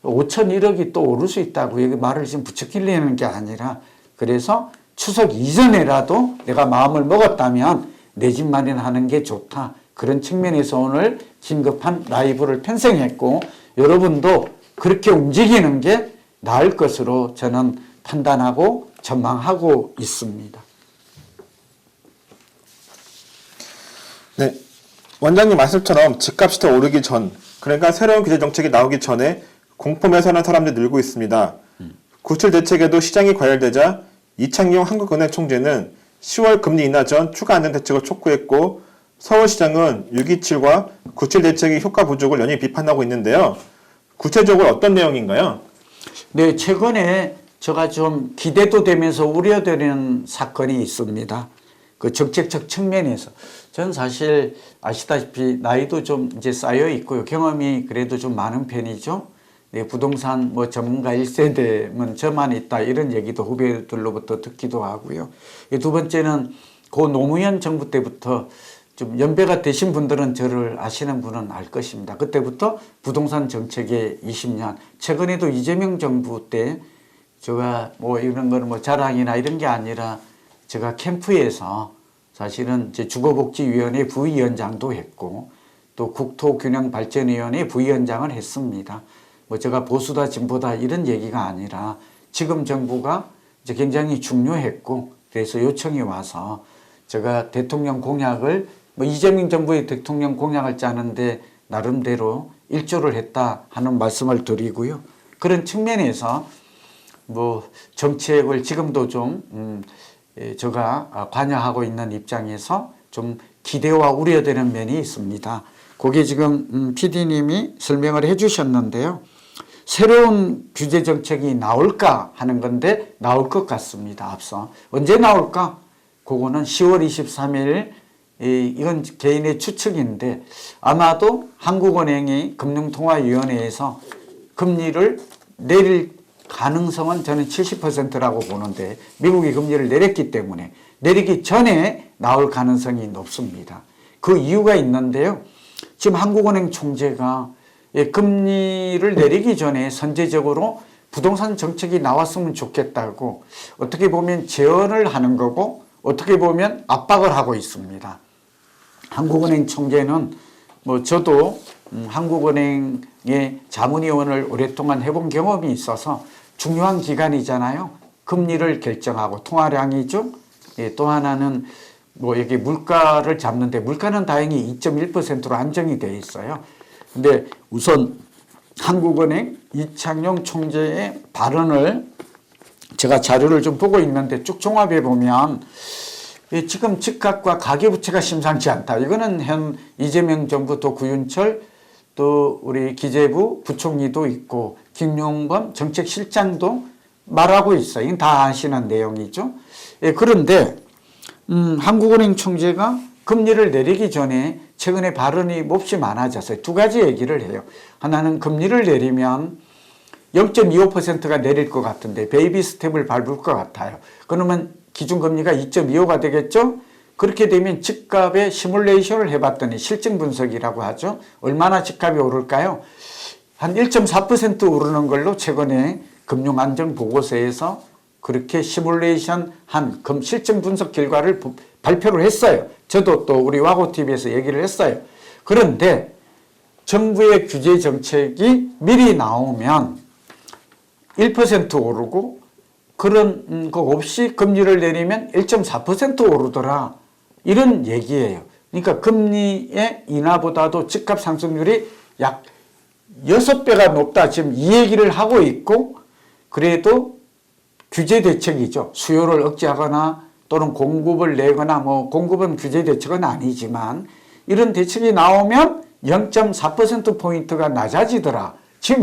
5천 1억이 또 오를 수 있다고 여기 말을 지금 부추기려는 게 아니라 그래서 추석 이전에라도 내가 마음을 먹었다면 내 집 마련하는 게 좋다. 그런 측면에서 오늘 긴급한 라이브를 편성했고 여러분도 그렇게 움직이는 게 나을 것으로 저는 판단하고 전망하고 있습니다. 네, 원장님 말씀처럼 집값이 더 오르기 전, 그러니까 새로운 규제 정책이 나오기 전에 공포 매수하는 사람들이 늘고 있습니다. 구출 대책에도 시장이 과열되자 이창용 한국은행 총재는 10월 금리 인하 전 추가 안정 대책을 촉구했고 서울시장은 627과 구출 대책의 효과 부족을 연이어 비판하고 있는데요. 구체적으로 어떤 내용인가요? 네, 최근에 제가 좀 기대도 되면서 우려되는 사건이 있습니다. 그 정책적 측면에서. 저는 사실 아시다시피 나이도 좀 이제 쌓여 있고요. 경험이 그래도 좀 많은 편이죠. 네, 부동산 뭐 전문가 1세대면 저만 있다 이런 얘기도 후배들로부터 듣기도 하고요. 두 번째는 고 노무현 정부 때부터 좀 연배가 되신 분들은 저를 아시는 분은 알 것입니다. 그때부터 부동산 정책의 20년, 최근에도 이재명 정부 때 제가 뭐 이런 거는 뭐 자랑이나 이런 게 아니라 제가 캠프에서 사실은 이제 주거복지위원회 부위원장도 했고 또 국토균형발전위원회 부위원장을 했습니다. 뭐 제가 보수다 진보다 이런 얘기가 아니라 지금 정부가 이제 굉장히 중요했고 그래서 요청이 와서 제가 대통령 공약을 뭐 이재명 정부의 대통령 공약을 짜는데 나름대로 일조를 했다 하는 말씀을 드리고요. 그런 측면에서 뭐 정책을 지금도 좀 제가 관여하고 있는 입장에서 좀 기대와 우려되는 면이 있습니다. 그게 지금 PD님이 설명을 해 주셨는데요. 새로운 규제 정책이 나올까 하는 건데 나올 것 같습니다. 앞서 언제 나올까? 그거는 10월 23일 이건 개인의 추측인데 아마도 한국은행이 금융통화위원회에서 금리를 내릴 가능성은 저는 70%라고 보는데 미국이 금리를 내렸기 때문에 내리기 전에 나올 가능성이 높습니다. 그 이유가 있는데요. 지금 한국은행 총재가 금리를 내리기 전에 선제적으로 부동산 정책이 나왔으면 좋겠다고 어떻게 보면 제언을 하는 거고 어떻게 보면 압박을 하고 있습니다. 한국은행 총재는 뭐 저도 한국은행의 자문위원을 오랫동안 해본 경험이 있어서 중요한 기관이잖아요. 금리를 결정하고 통화량이죠. 또 하나는 뭐 여기 물가를 잡는데 물가는 다행히 2.1%로 안정이 돼 있어요. 근데 우선 한국은행 이창용 총재의 발언을 제가 자료를 좀 보고 있는데 쭉 종합해 보면 지금 집값과 가계부채가 심상치 않다. 이거는 현 이재명 정부 또 구윤철 또 우리 기재부 부총리도 있고 김용범 정책실장도 말하고 있어요. 이건 다 아시는 내용이죠. 그런데 한국은행 총재가 금리를 내리기 전에 최근에 발언이 몹시 많아졌어요. 두 가지 얘기를 해요. 하나는 금리를 내리면 0.25%가 내릴 것 같은데 베이비 스텝을 밟을 것 같아요. 그러면 기준금리가 2.25가 되겠죠? 그렇게 되면 집값의 시뮬레이션을 해봤더니 실증 분석이라고 하죠. 얼마나 집값이 오를까요? 한 1.4% 오르는 걸로 최근에 금융안정보고서에서 그렇게 시뮬레이션 한 실증 분석 결과를 발표를 했어요. 저도 또 우리 와고TV에서 얘기를 했어요. 그런데 정부의 규제 정책이 미리 나오면 1% 오르고 그런 거 없이 금리를 내리면 1.4% 오르더라. 이런 얘기예요. 그러니까 금리의 인하보다도 집값 상승률이 약 6배가 높다. 지금 이 얘기를 하고 있고 그래도 규제 대책이죠. 수요를 억제하거나 또는 공급을 내거나 뭐 공급은 규제 대책은 아니지만 이런 대책이 나오면 0.4%포인트가 낮아지더라. 지금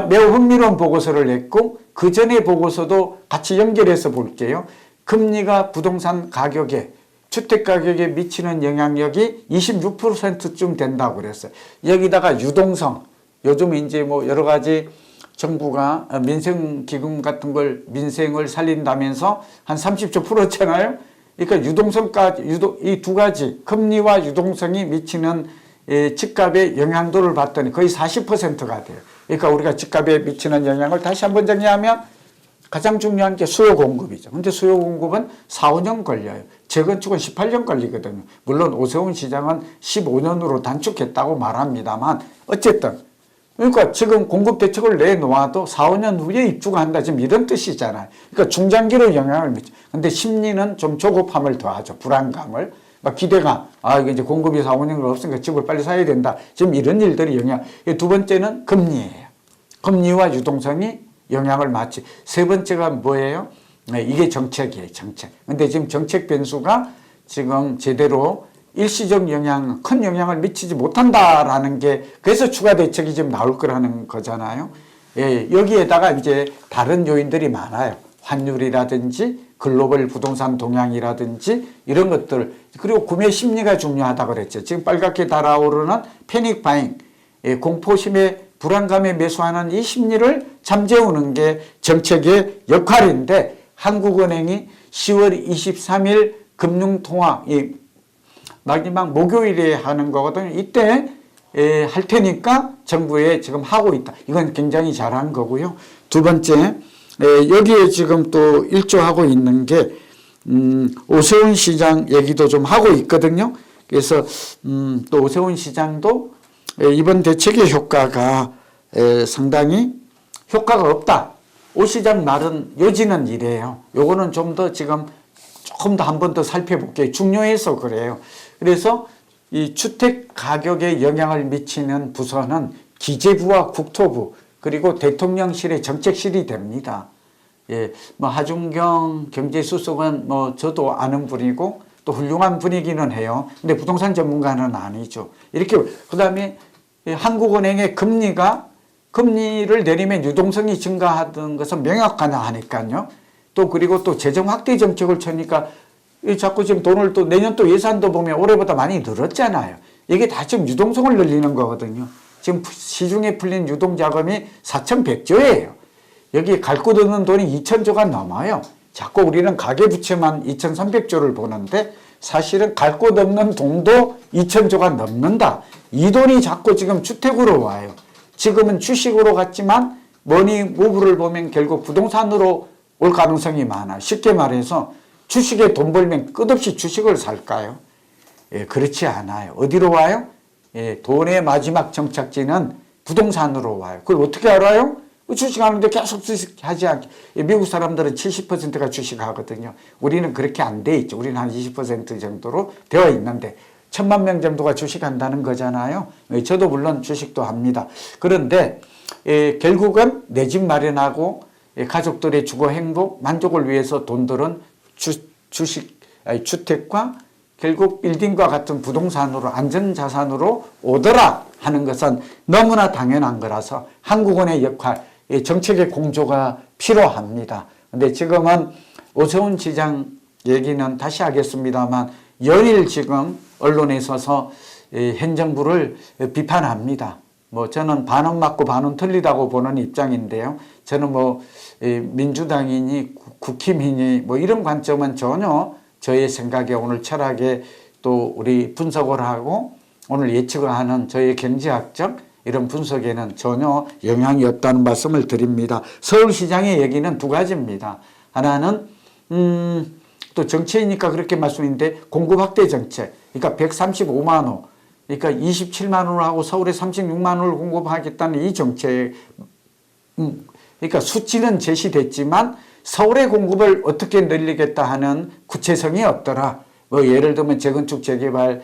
매우 흥미로운 보고서를 냈고 그 전에 보고서도 같이 연결해서 볼게요. 금리가 부동산 가격에 주택가격에 미치는 영향력이 26%쯤 된다고 그랬어요. 여기다가 유동성, 요즘 이제 뭐 여러 가지 정부가 민생기금 같은 걸 민생을 살린다면서 한 30조 풀었잖아요. 그러니까 유동성까지, 이 두 가지, 금리와 유동성이 미치는 집값의 영향도를 봤더니 거의 40%가 돼요. 그러니까 우리가 집값에 미치는 영향을 다시 한번 정리하면 가장 중요한 게 수요 공급이죠. 근데 수요 공급은 4, 5년 걸려요. 재건축은 18년 걸리거든요. 물론 오세훈 시장은 15년으로 단축했다고 말합니다만 어쨌든 그러니까 지금 공급 대책을 내놓아도 4, 5년 후에 입주가 한다. 지금 이런 뜻이잖아요. 그러니까 중장기로 영향을 미쳐. 근데 심리는 좀 조급함을 더하죠. 불안감을. 막 기대감. 이게 이제 공급이 4, 5년 없으니까 집을 빨리 사야 된다. 지금 이런 일들이 영향. 두 번째는 금리예요. 금리와 유동성이 영향을 맞지. 세 번째가 뭐예요? 이게 정책이에요. 정책. 근데 지금 정책 변수가 지금 제대로 일시적 영향, 큰 영향을 미치지 못한다라는 게 그래서 추가 대책이 지금 나올 거라는 거잖아요. 여기에다가 이제 다른 요인들이 많아요. 환율이라든지 글로벌 부동산 동향이라든지 이런 것들 그리고 구매 심리가 중요하다고 그랬죠. 지금 빨갛게 달아오르는 패닉 바잉, 공포심에 불안감에 매수하는 이 심리를 잠재우는 게 정책의 역할인데 한국은행이 10월 23일 금융통화 마지막 목요일에 하는 거거든요. 이때 할 테니까 정부에 지금 하고 있다. 이건 굉장히 잘한 거고요. 두 번째 여기에 지금 또 일조하고 있는 게 오세훈 시장 얘기도 좀 하고 있거든요. 그래서 또 오세훈 시장도 이번 대책의 효과가 상당히 효과가 없다. 오 시장 말은 요지는 이래요. 요거는 좀 더 지금 조금 더 한 번 더 살펴볼게요. 중요해서 그래요. 그래서 이 주택 가격에 영향을 미치는 부서는 기재부와 국토부 그리고 대통령실의 정책실이 됩니다. 뭐 하준경 경제수석은 뭐 저도 아는 분이고 또 훌륭한 분이기는 해요. 근데 부동산 전문가는 아니죠. 이렇게 그다음에 한국은행의 금리를 내리면 유동성이 증가하던 것은 명확하니까요. 또 그리고 또 재정 확대 정책을 쳐니까 자꾸 지금 돈을 또 내년 또 예산도 보면 올해보다 많이 늘었잖아요. 이게 다 지금 유동성을 늘리는 거거든요. 지금 시중에 풀린 유동자금이 4,100조예요. 여기 갈 곳 없는 돈이 2,000조가 넘어요. 자꾸 우리는 가계부채만 2,300조를 보는데 사실은 갈 곳 없는 돈도 2,000조가 넘는다. 이 돈이 자꾸 지금 주택으로 와요. 지금은 주식으로 갔지만 머니무브를 보면 결국 부동산으로 올 가능성이 많아요. 쉽게 말해서 주식에 돈 벌면 끝없이 주식을 살까요? 그렇지 않아요. 어디로 와요? 돈의 마지막 정착지는 부동산으로 와요. 그걸 어떻게 알아요? 주식하는데 계속 주식하지 않게. 미국 사람들은 70%가 주식하거든요. 우리는 그렇게 안 돼 있죠. 우리는 한 20% 정도로 되어 있는데 1,000만 명 정도가 주식한다는 거잖아요. 저도 물론 주식도 합니다. 그런데 결국은 내 집 마련하고 가족들의 주거 행복, 만족을 위해서 돈들은 주택과 결국 빌딩과 같은 부동산으로 안전자산으로 오더라 하는 것은 너무나 당연한 거라서 한국은의 역할, 정책의 공조가 필요합니다. 근데 지금은 오세훈 시장 얘기는 다시 하겠습니다만 연일 지금 언론에 서서 현 정부를 비판합니다. 뭐 저는 반은 맞고 반은 틀리다고 보는 입장인데요. 저는 뭐 민주당이니 국힘이니 뭐 이런 관점은 전혀 저의 생각에 오늘 철학에 또 우리 분석을 하고 오늘 예측을 하는 저의 경제학적 이런 분석에는 전혀 영향이 없다는 말씀을 드립니다. 서울시장의 얘기는 두 가지입니다. 하나는 또 정치이니까 그렇게 말씀인데 공급 확대 정책. 그러니까 135만 호. 그러니까 27만 원을 하고 서울에 36만 원을 공급하겠다는 이 정책. 그러니까 수치는 제시됐지만 서울의 공급을 어떻게 늘리겠다 하는 구체성이 없더라. 뭐 예를 들면 재건축 재개발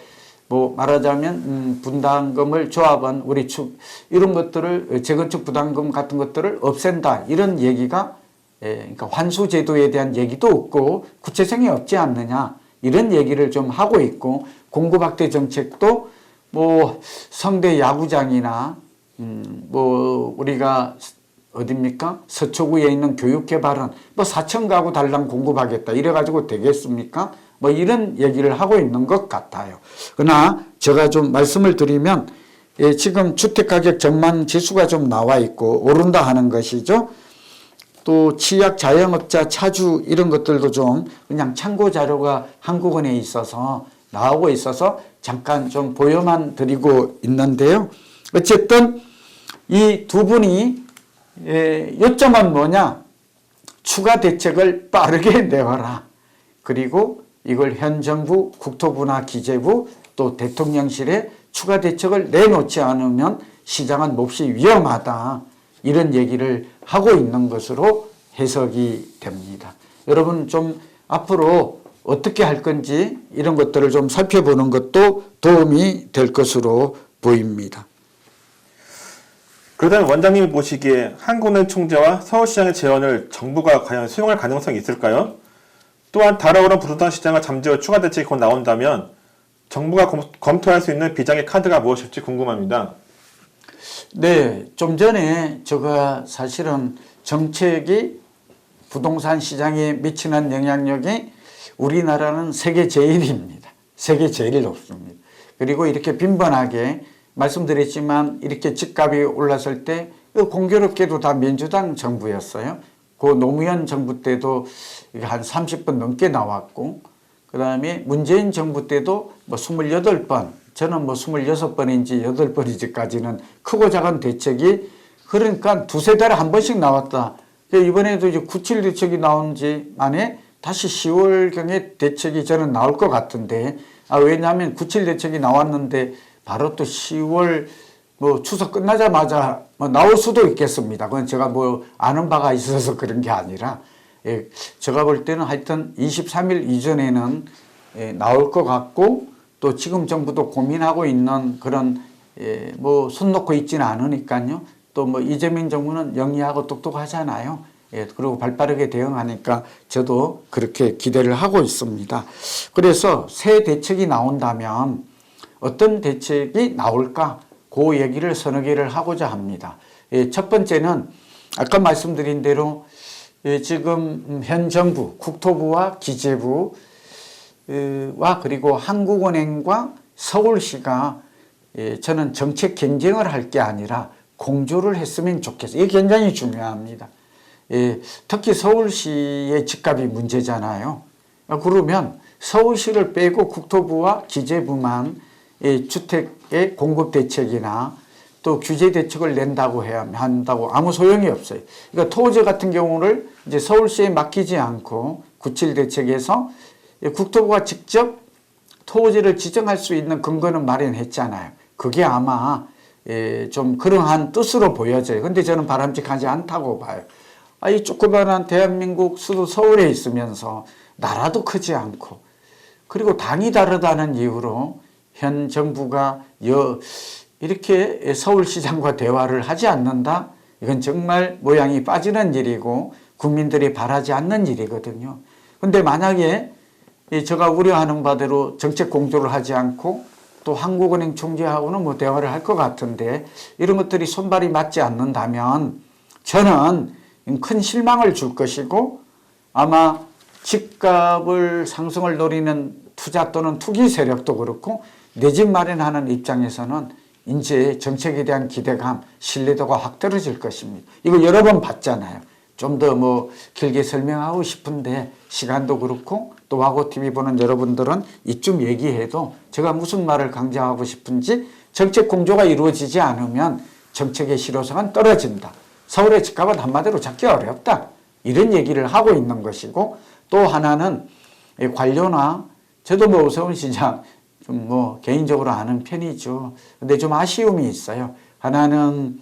뭐 말하자면 분담금을 조합원 우리 축 이런 것들을 재건축 부담금 같은 것들을 없앤다 이런 얘기가 그러니까 환수 제도에 대한 얘기도 없고 구체성이 없지 않느냐 이런 얘기를 좀 하고 있고 공급 확대 정책도 뭐 성대 야구장이나 뭐 우리가 어딥니까? 서초구에 있는 교육개발은 뭐 4천 가구 달랑 공급하겠다 이래가지고 되겠습니까? 뭐 이런 얘기를 하고 있는 것 같아요. 그러나 제가 좀 말씀을 드리면 지금 주택가격 전망 지수가 좀 나와 있고 오른다 하는 것이죠. 또 치약 자영업자 차주 이런 것들도 좀 그냥 참고 자료가 한국은행에 있어서 나오고 있어서 잠깐 좀 보여만 드리고 있는데요. 어쨌든 이 두 분이 요점은 뭐냐? 추가 대책을 빠르게 내와라. 그리고 이걸 현 정부, 국토부나 기재부 또 대통령실에 추가 대책을 내놓지 않으면 시장은 몹시 위험하다. 이런 얘기를 하고 있는 것으로 해석이 됩니다. 여러분 좀 앞으로 어떻게 할 건지 이런 것들을 좀 살펴보는 것도 도움이 될 것으로 보입니다. 그렇다면 원장님이 보시기에 한국은행 총재와 서울시장의 제언을 정부가 과연 수용할 가능성이 있을까요? 또한 달아오른 부동산 시장을 잠재울 추가 대책이 곧 나온다면 정부가 검토할 수 있는 비장의 카드가 무엇일지 궁금합니다. 네, 좀 전에 제가 사실은 정책이 부동산 시장에 미치는 영향력이 우리나라는 세계 제일입니다. 세계 제일 높습니다. 그리고 이렇게 빈번하게 말씀드렸지만 이렇게 집값이 올랐을 때 공교롭게도 다 민주당 정부였어요. 그 노무현 정부 때도 한 30번 넘게 나왔고 그 다음에 문재인 정부 때도 뭐 28번 저는 뭐 26번인지 8번인지까지는 크고 작은 대책이 그러니까 두세 달에 한 번씩 나왔다. 이번에도 이제 9.7 대책이 나온 지 만에 다시 10월경에 대책이 저는 나올 것 같은데 왜냐하면 9.7 대책이 나왔는데 바로 또 10월 뭐 추석 끝나자마자 뭐 나올 수도 있겠습니다. 그건 제가 뭐 아는 바가 있어서 그런 게 아니라 제가 볼 때는 하여튼 23일 이전에는 나올 것 같고 또 지금 정부도 고민하고 있는 그런 뭐 손 놓고 있지는 않으니까요. 또 뭐 이재명 정부는 영리하고 똑똑하잖아요. 그리고 발빠르게 대응하니까 저도 그렇게 기대를 하고 있습니다. 그래서 새 대책이 나온다면 어떤 대책이 나올까? 그 얘기를 서너 개를 하고자 합니다. 첫 번째는 아까 말씀드린 대로 지금 현 정부, 국토부와 기재부와 그리고 한국은행과 서울시가 저는 정책 경쟁을 할 게 아니라 공조를 했으면 좋겠어요. 이게 굉장히 중요합니다. 특히 서울시의 집값이 문제잖아요. 그러면 서울시를 빼고 국토부와 기재부만 주택의 공급 대책이나 또 규제 대책을 낸다고 해야 한다고 아무 소용이 없어요. 그러니까 토지 같은 경우를 이제 서울시에 맡기지 않고 9.7 대책에서 국토부가 직접 토지를 지정할 수 있는 근거는 마련했잖아요. 그게 아마 좀 그러한 뜻으로 보여져요. 근데 저는 바람직하지 않다고 봐요. 이 조그마한 대한민국 수도 서울에 있으면서 나라도 크지 않고 그리고 당이 다르다는 이유로 현 정부가 이렇게 서울시장과 대화를 하지 않는다? 이건 정말 모양이 빠지는 일이고 국민들이 바라지 않는 일이거든요. 근데 만약에 제가 우려하는 바대로 정책 공조를 하지 않고 또 한국은행 총재하고는 뭐 대화를 할 것 같은데 이런 것들이 손발이 맞지 않는다면 저는 큰 실망을 줄 것이고 아마 집값을 상승을 노리는 투자 또는 투기 세력도 그렇고 내 집 마련하는 입장에서는 이제 정책에 대한 기대감, 신뢰도가 확 떨어질 것입니다. 이거 여러 번 봤잖아요. 좀 더 뭐 길게 설명하고 싶은데 시간도 그렇고 또 와고TV 보는 여러분들은 이쯤 얘기해도 제가 무슨 말을 강조하고 싶은지 정책 공조가 이루어지지 않으면 정책의 실효성은 떨어진다. 서울의 집값은 한마디로 잡기 어렵다. 이런 얘기를 하고 있는 것이고, 또 하나는 관료나 저도 뭐 오세훈 시장 좀 뭐 개인적으로 아는 편이죠. 근데 좀 아쉬움이 있어요. 하나는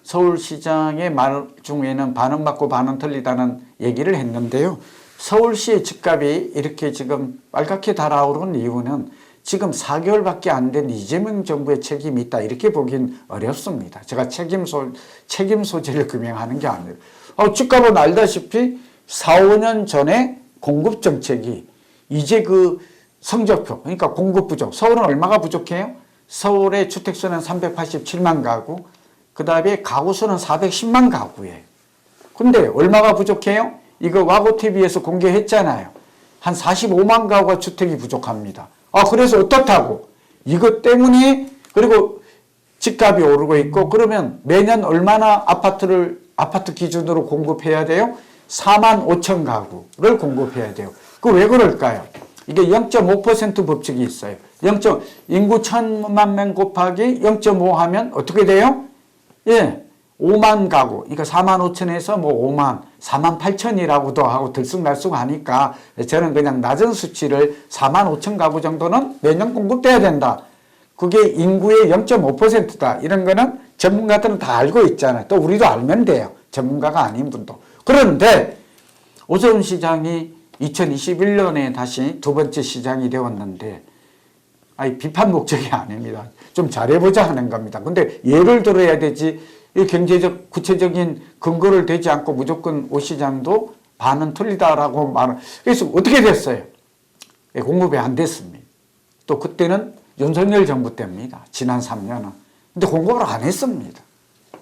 서울시장의 말 중에는 반은 맞고 반은 틀리다는 얘기를 했는데요. 서울시의 집값이 이렇게 지금 빨갛게 달아오른 이유는 지금 4개월밖에 안 된 이재명 정부의 책임이 있다. 이렇게 보긴 어렵습니다. 제가 책임 소재를 규명하는 게 아니에요. 집값은 알다시피 4, 5년 전에 공급 정책이 이제 그 성적표, 그러니까 공급 부족. 서울은 얼마가 부족해요? 서울의 주택수는 387만 가구, 그 다음에 가구수는 410만 가구예요. 근데 얼마가 부족해요? 이거 와고TV에서 공개했잖아요. 한 45만 가구가 주택이 부족합니다. 그래서 어떻다고? 이것 때문에, 그리고 집값이 오르고 있고, 그러면 매년 얼마나 아파트 기준으로 공급해야 돼요? 4만 5천 가구를 공급해야 돼요. 왜 그럴까요? 이게 0.5% 법칙이 있어요. 인구 1,000만 명 곱하기 0.5 하면 어떻게 돼요? 5만 가구. 그러니까 4만 5천에서 5만, 4만 8천이라고도 하고 들쑥날쑥 하니까 저는 그냥 낮은 수치를 4만 5천 가구 정도는 매년 공급돼야 된다. 그게 인구의 0.5%다. 이런 거는 전문가들은 다 알고 있잖아요. 또 우리도 알면 돼요. 전문가가 아닌 분도. 그런데 오세훈 시장이 2021년에 다시 두 번째 시장이 되었는데, 비판 목적이 아닙니다. 좀 잘해보자 하는 겁니다. 근데 예를 들어야 되지, 이 경제적, 구체적인 근거를 대지 않고 무조건 오 시장도 반은 틀리다라고 말을. 그래서 어떻게 됐어요? 공급이 안 됐습니다. 또 그때는 윤석열 정부 때입니다. 지난 3년은. 근데 공급을 안 했습니다.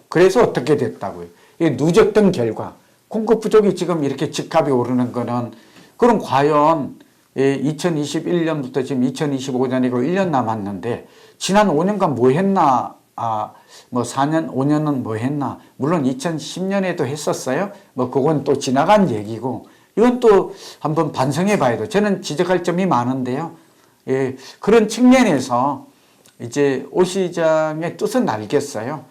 그래서 어떻게 됐다고요? 누적된 결과. 공급 부족이 지금 이렇게 집값이 오르는 거는, 그럼 과연 2021년부터 지금 2025년이고 1년 남았는데 지난 5년간 뭐 했나? 4년, 5년은 뭐 했나? 물론 2010년에도 했었어요. 그건 또 지나간 얘기고, 이건 또 한번 반성해 봐야 돼요. 저는 지적할 점이 많은데요. 그런 측면에서 이제 오 시장의 뜻은 알겠어요.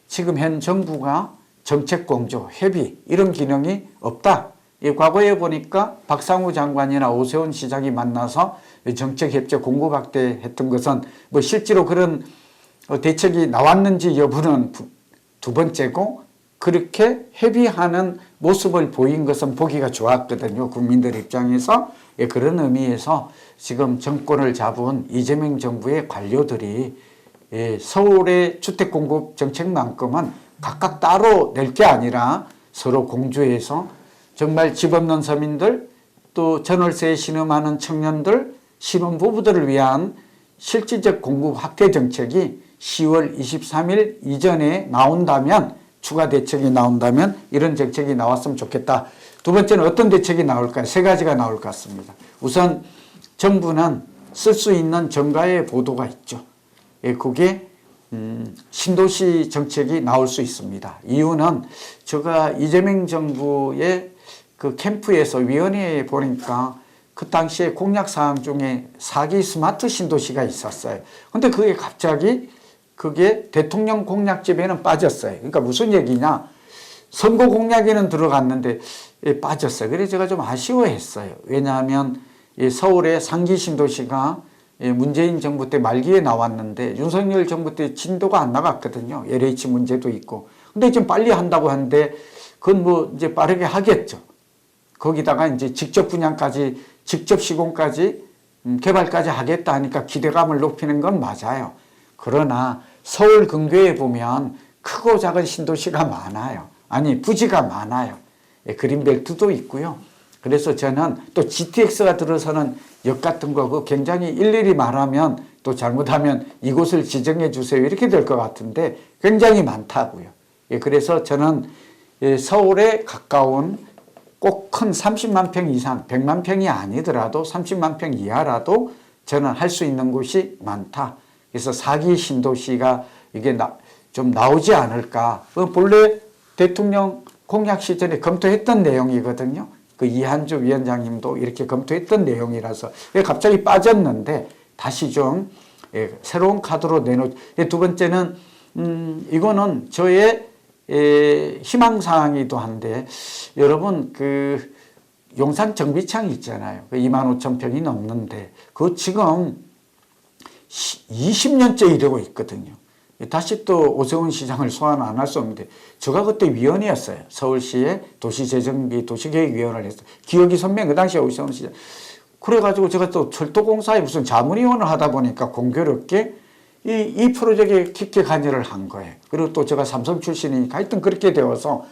지금 현 정부가 정책 공조, 협의 이런 기능이 없다. 과거에 보니까 박상우 장관이나 오세훈 시장이 만나서 정책 협조 공급 확대했던 것은 실제로 그런 대책이 나왔는지 여부는 두 번째고, 그렇게 협의하는 모습을 보인 것은 보기가 좋았거든요. 국민들 입장에서. 그런 의미에서 지금 정권을 잡은 이재명 정부의 관료들이 서울의 주택 공급 정책만큼은 각각 따로 낼 게 아니라 서로 공조해서 정말 집 없는 서민들, 또 전월세에 신음하는 청년들, 신혼부부들을 위한 실질적 공급 확대 정책이 10월 23일 이전에 나온다면, 추가 대책이 나온다면 이런 정책이 나왔으면 좋겠다. 두 번째는 어떤 대책이 나올까요? 세 가지가 나올 것 같습니다. 우선 정부는 쓸 수 있는 정가의 보도가 있죠. 그게 신도시 정책이 나올 수 있습니다. 이유는 제가 이재명 정부의 그 캠프에서 위원회에 보니까 그 당시에 공약 사항 중에 4기 스마트 신도시가 있었어요. 근데 그게 갑자기 대통령 공약집에는 빠졌어요. 그러니까 무슨 얘기냐? 선거 공약에는 들어갔는데 빠졌어요. 그래서 제가 좀 아쉬워했어요. 왜냐하면 서울의 상기 신도시가 문재인 정부 때 말기에 나왔는데 윤석열 정부 때 진도가 안 나갔거든요. LH 문제도 있고. 근데 지금 빨리 한다고 하는데 그건 이제 빠르게 하겠죠. 거기다가 이제 직접 분양까지, 직접 시공까지, 개발까지 하겠다 하니까 기대감을 높이는 건 맞아요. 그러나 서울 근교에 보면 크고 작은 신도시가 많아요. 부지가 많아요. 그린벨트도 있고요. 그래서 저는 또 GTX가 들어서는 역 같은 거 굉장히 일일이 말하면 또 잘못하면 이곳을 지정해 주세요 이렇게 될 것 같은데 굉장히 많다고요. 그래서 저는 서울에 가까운 꼭 큰 30만 평 이상, 100만 평이 아니더라도 30만 평 이하라도 저는 할 수 있는 곳이 많다. 그래서 4기 신도시가 이게 좀 나오지 않을까. 본래 대통령 공약 시절에 검토했던 내용이거든요. 그 이한주 위원장님도 이렇게 검토했던 내용이라서 갑자기 빠졌는데 다시 좀 새로운 카드로 내놓. 두 번째는 이거는 저의 희망사항이기도 한데, 여러분, 그 용산 정비창 있잖아요. 그 25,000평이 넘는데, 그거 지금 20년째 이러고 있거든요. 다시 또 오세훈 시장을 소환 안 할 수 없는데, 제가 그때 위원이었어요. 서울시의 도시재정비 도시계획위원을 했어요. 기억이 선명, 그 당시에 오세훈 시장. 그래가지고 제가 또 철도공사에 무슨 자문위원을 하다 보니까 공교롭게 이 프로젝트에 깊게 관여를 한 거예요. 그리고 또 제가 삼성 출신이니까 하여튼 그렇게 되어서,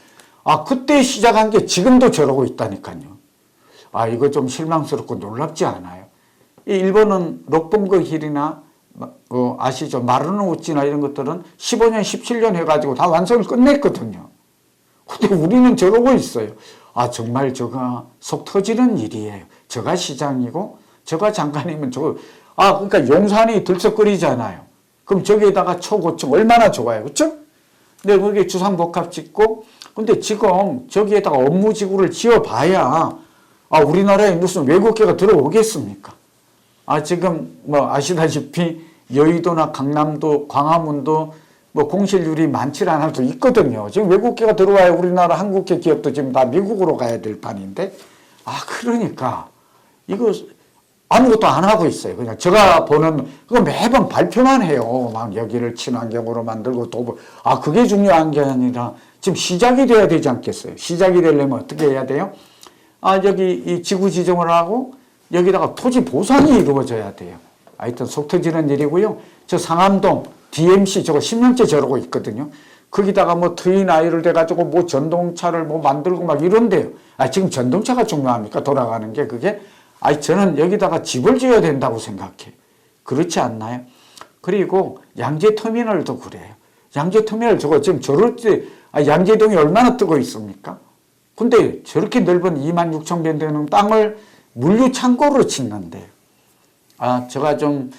그때 시작한 게 지금도 저러고 있다니까요. 이거 좀 실망스럽고 놀랍지 않아요? 이 일본은 록봉거 힐이나 아시죠? 마르노우치나 이런 것들은 15년, 17년 해가지고 다 완성을 끝냈거든요. 근데 우리는 저러고 있어요. 정말 저가 속 터지는 일이에요. 저가 시장이고, 저가 장관이면 그러니까 용산이 들썩거리잖아요. 그럼 저기에다가 초고층 얼마나 좋아요. 그쵸? 근데 거기에 주상복합 짓고, 근데 지금 저기에다가 업무지구를 지어봐야, 우리나라에 무슨 외국계가 들어오겠습니까? 지금 아시다시피 여의도나 강남도, 광화문도 공실률이 많지 않아도 있거든요. 지금 외국계가 들어와야 우리나라 한국계 기업도 지금 다 미국으로 가야 될 판인데, 그러니까 이거 아무것도 안 하고 있어요. 그냥 제가 보는 그거 매번 발표만 해요. 막 여기를 친환경으로 만들고 그게 중요한 게 아니라 지금 시작이 돼야 되지 않겠어요? 시작이 되려면 어떻게 해야 돼요? 여기 이 지구 지정을 하고 여기다가 토지 보상이 이루어져야 돼요. 하여튼 속 터지는 일이고요. 저 상암동 DMC 저거 10년째 저러고 있거든요. 거기다가 트윈 아이를 대가지고 전동차를 만들고 막 이런데요. 지금 전동차가 중요합니까? 돌아가는 게 그게? 저는 여기다가 집을 지어야 된다고 생각해요. 그렇지 않나요? 그리고 양재터미널도 그래요. 양재터미널 저거 지금 저럴 때, 양재동이 얼마나 뜨고 있습니까? 근데 저렇게 넓은 26,000평 되는 땅을 물류창고로 짓는데요. 제가 좀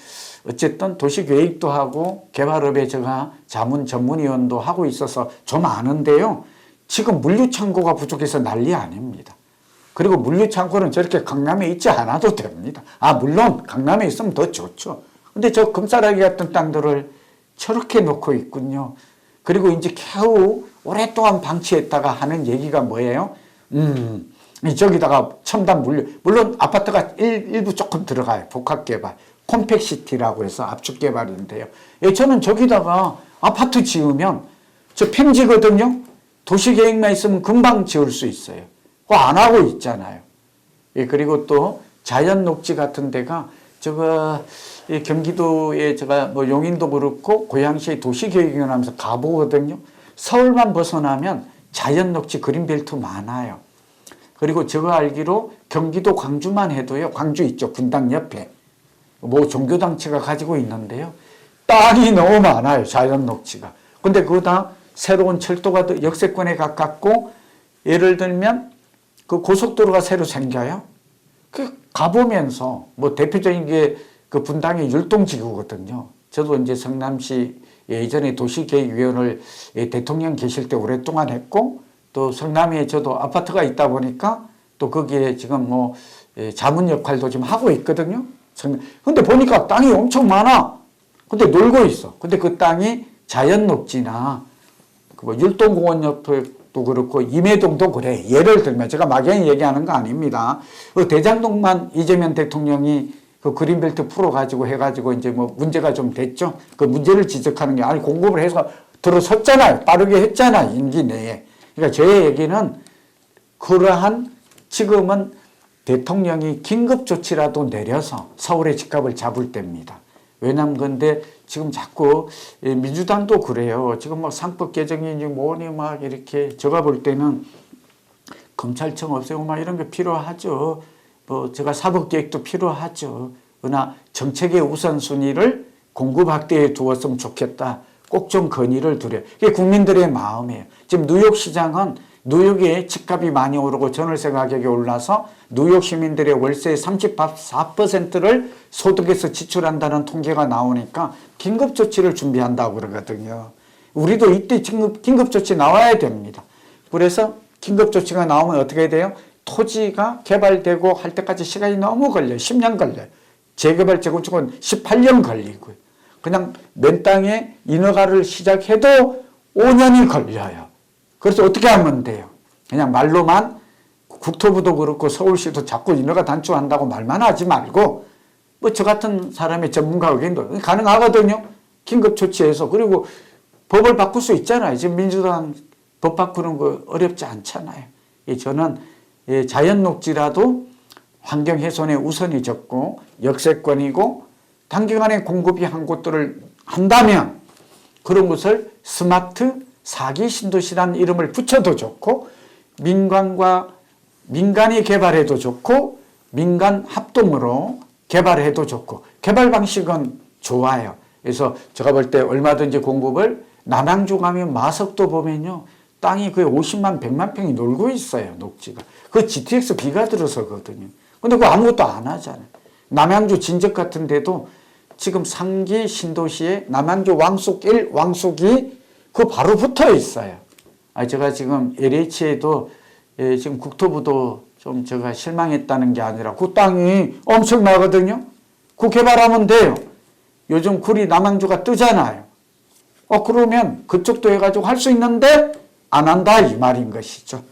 어쨌든 도시계획도 하고 개발업에 제가 자문 전문위원도 하고 있어서 좀 아는데요. 지금 물류창고가 부족해서 난리 아닙니다. 그리고 물류창고는 저렇게 강남에 있지 않아도 됩니다. 물론 강남에 있으면 더 좋죠. 근데 저 금싸라기 같은 땅들을 저렇게 놓고 있군요. 그리고 이제 겨우 오랫동안 방치했다가 하는 얘기가 뭐예요? 저기다가 첨단 물류, 물론 아파트가 일부 조금 들어가요. 복합개발. 콤팩시티라고 해서 압축개발인데요. 저는 저기다가 아파트 지으면 저 평지거든요. 도시계획만 있으면 금방 지을 수 있어요. 그거 안 하고 있잖아요. 그리고 또 자연녹지 같은 데가 경기도에 제가 용인도 그렇고 고양시의 도시계획위원 하면서 가보거든요. 서울만 벗어나면 자연녹지 그린벨트 많아요. 그리고 제가 알기로 경기도 광주만 해도요. 광주 있죠. 분당 옆에. 종교단체가 가지고 있는데요. 땅이 너무 많아요. 자연녹지가. 근데 그거 다 새로운 철도가 역세권에 가깝고 예를 들면 그 고속도로가 새로 생겨요. 가보면서 대표적인 게 그 분당의 율동지구거든요. 저도 이제 성남시 예전에 도시계획위원을 대통령 계실 때 오랫동안 했고 또 성남에 저도 아파트가 있다 보니까 또 거기에 지금 자문 역할도 지금 하고 있거든요. 근데 보니까 땅이 엄청 많아. 근데 놀고 있어. 근데 그 땅이 자연녹지나 율동공원 옆도 그렇고 임해동도 그래. 예를 들면 제가 막연히 얘기하는 거 아닙니다. 대장동만 이재명 대통령이 그 그린벨트 풀어가지고 해가지고 이제 문제가 좀 됐죠. 그 문제를 지적하는 게 공급을 해서 들어섰잖아요. 빠르게 했잖아. 임기 내에. 그러니까 저의 얘기는 그러한 지금은 대통령이 긴급조치라도 내려서 서울의 집값을 잡을 때입니다. 왜냐면 근데 지금 자꾸 민주당도 그래요. 지금 상법 개정이니 뭐니 이렇게 제가 볼 때는 검찰청 없애고 이런 게 필요하죠. 제가 사법개혁도 필요하죠. 그러나 정책의 우선순위를 공급 확대에 두었으면 좋겠다. 꼭 좀 건의를 드려요. 그게 국민들의 마음이에요. 지금 뉴욕시장은 뉴욕에 집값이 많이 오르고 전월세 가격이 올라서 뉴욕 시민들의 월세의 34%를 소득에서 지출한다는 통계가 나오니까 긴급조치를 준비한다고 그러거든요. 우리도 이때 긴급조치 나와야 됩니다. 그래서 긴급조치가 나오면 어떻게 돼요? 토지가 개발되고 할 때까지 시간이 너무 걸려요. 10년 걸려요. 재개발, 재건축은 18년 걸리고요. 그냥 맨 땅에 인허가를 시작해도 5년이 걸려요. 그래서 어떻게 하면 돼요? 그냥 말로만 국토부도 그렇고 서울시도 자꾸 인허가 단축한다고 말만 하지 말고 뭐 저 같은 사람의 전문가 의견도 가능하거든요. 긴급 조치해서. 그리고 법을 바꿀 수 있잖아요. 지금 민주당 법 바꾸는 거 어렵지 않잖아요. 저는 자연 녹지라도 환경 훼손에 우선이 적고 역세권이고 단기간에 공급이 한 곳들을 한다면 그런 것을 스마트 사기 신도시라는 이름을 붙여도 좋고 민간이 개발해도 좋고 민간 합동으로 개발해도 좋고 개발 방식은 좋아요. 그래서 제가 볼 때 얼마든지 공급을 남양주 가면 마석도 보면요. 땅이 거의 50만 100만 평이 놀고 있어요. 녹지가. 그 GTX 비가 들어서거든요. 근데 그거 아무것도 안 하잖아요. 남양주 진적 같은 데도 지금 상기 신도시에 남양주 왕숙 1, 왕숙 2 그 바로 붙어 있어요. 제가 지금 LH에도 지금 국토부도 좀 제가 실망했다는 게 아니라 그 땅이 엄청나거든요. 그 개발하면 돼요. 요즘 구리 남양주가 뜨잖아요. 그러면 그쪽도 해가지고 할 수 있는데 안 한다 이 말인 것이죠.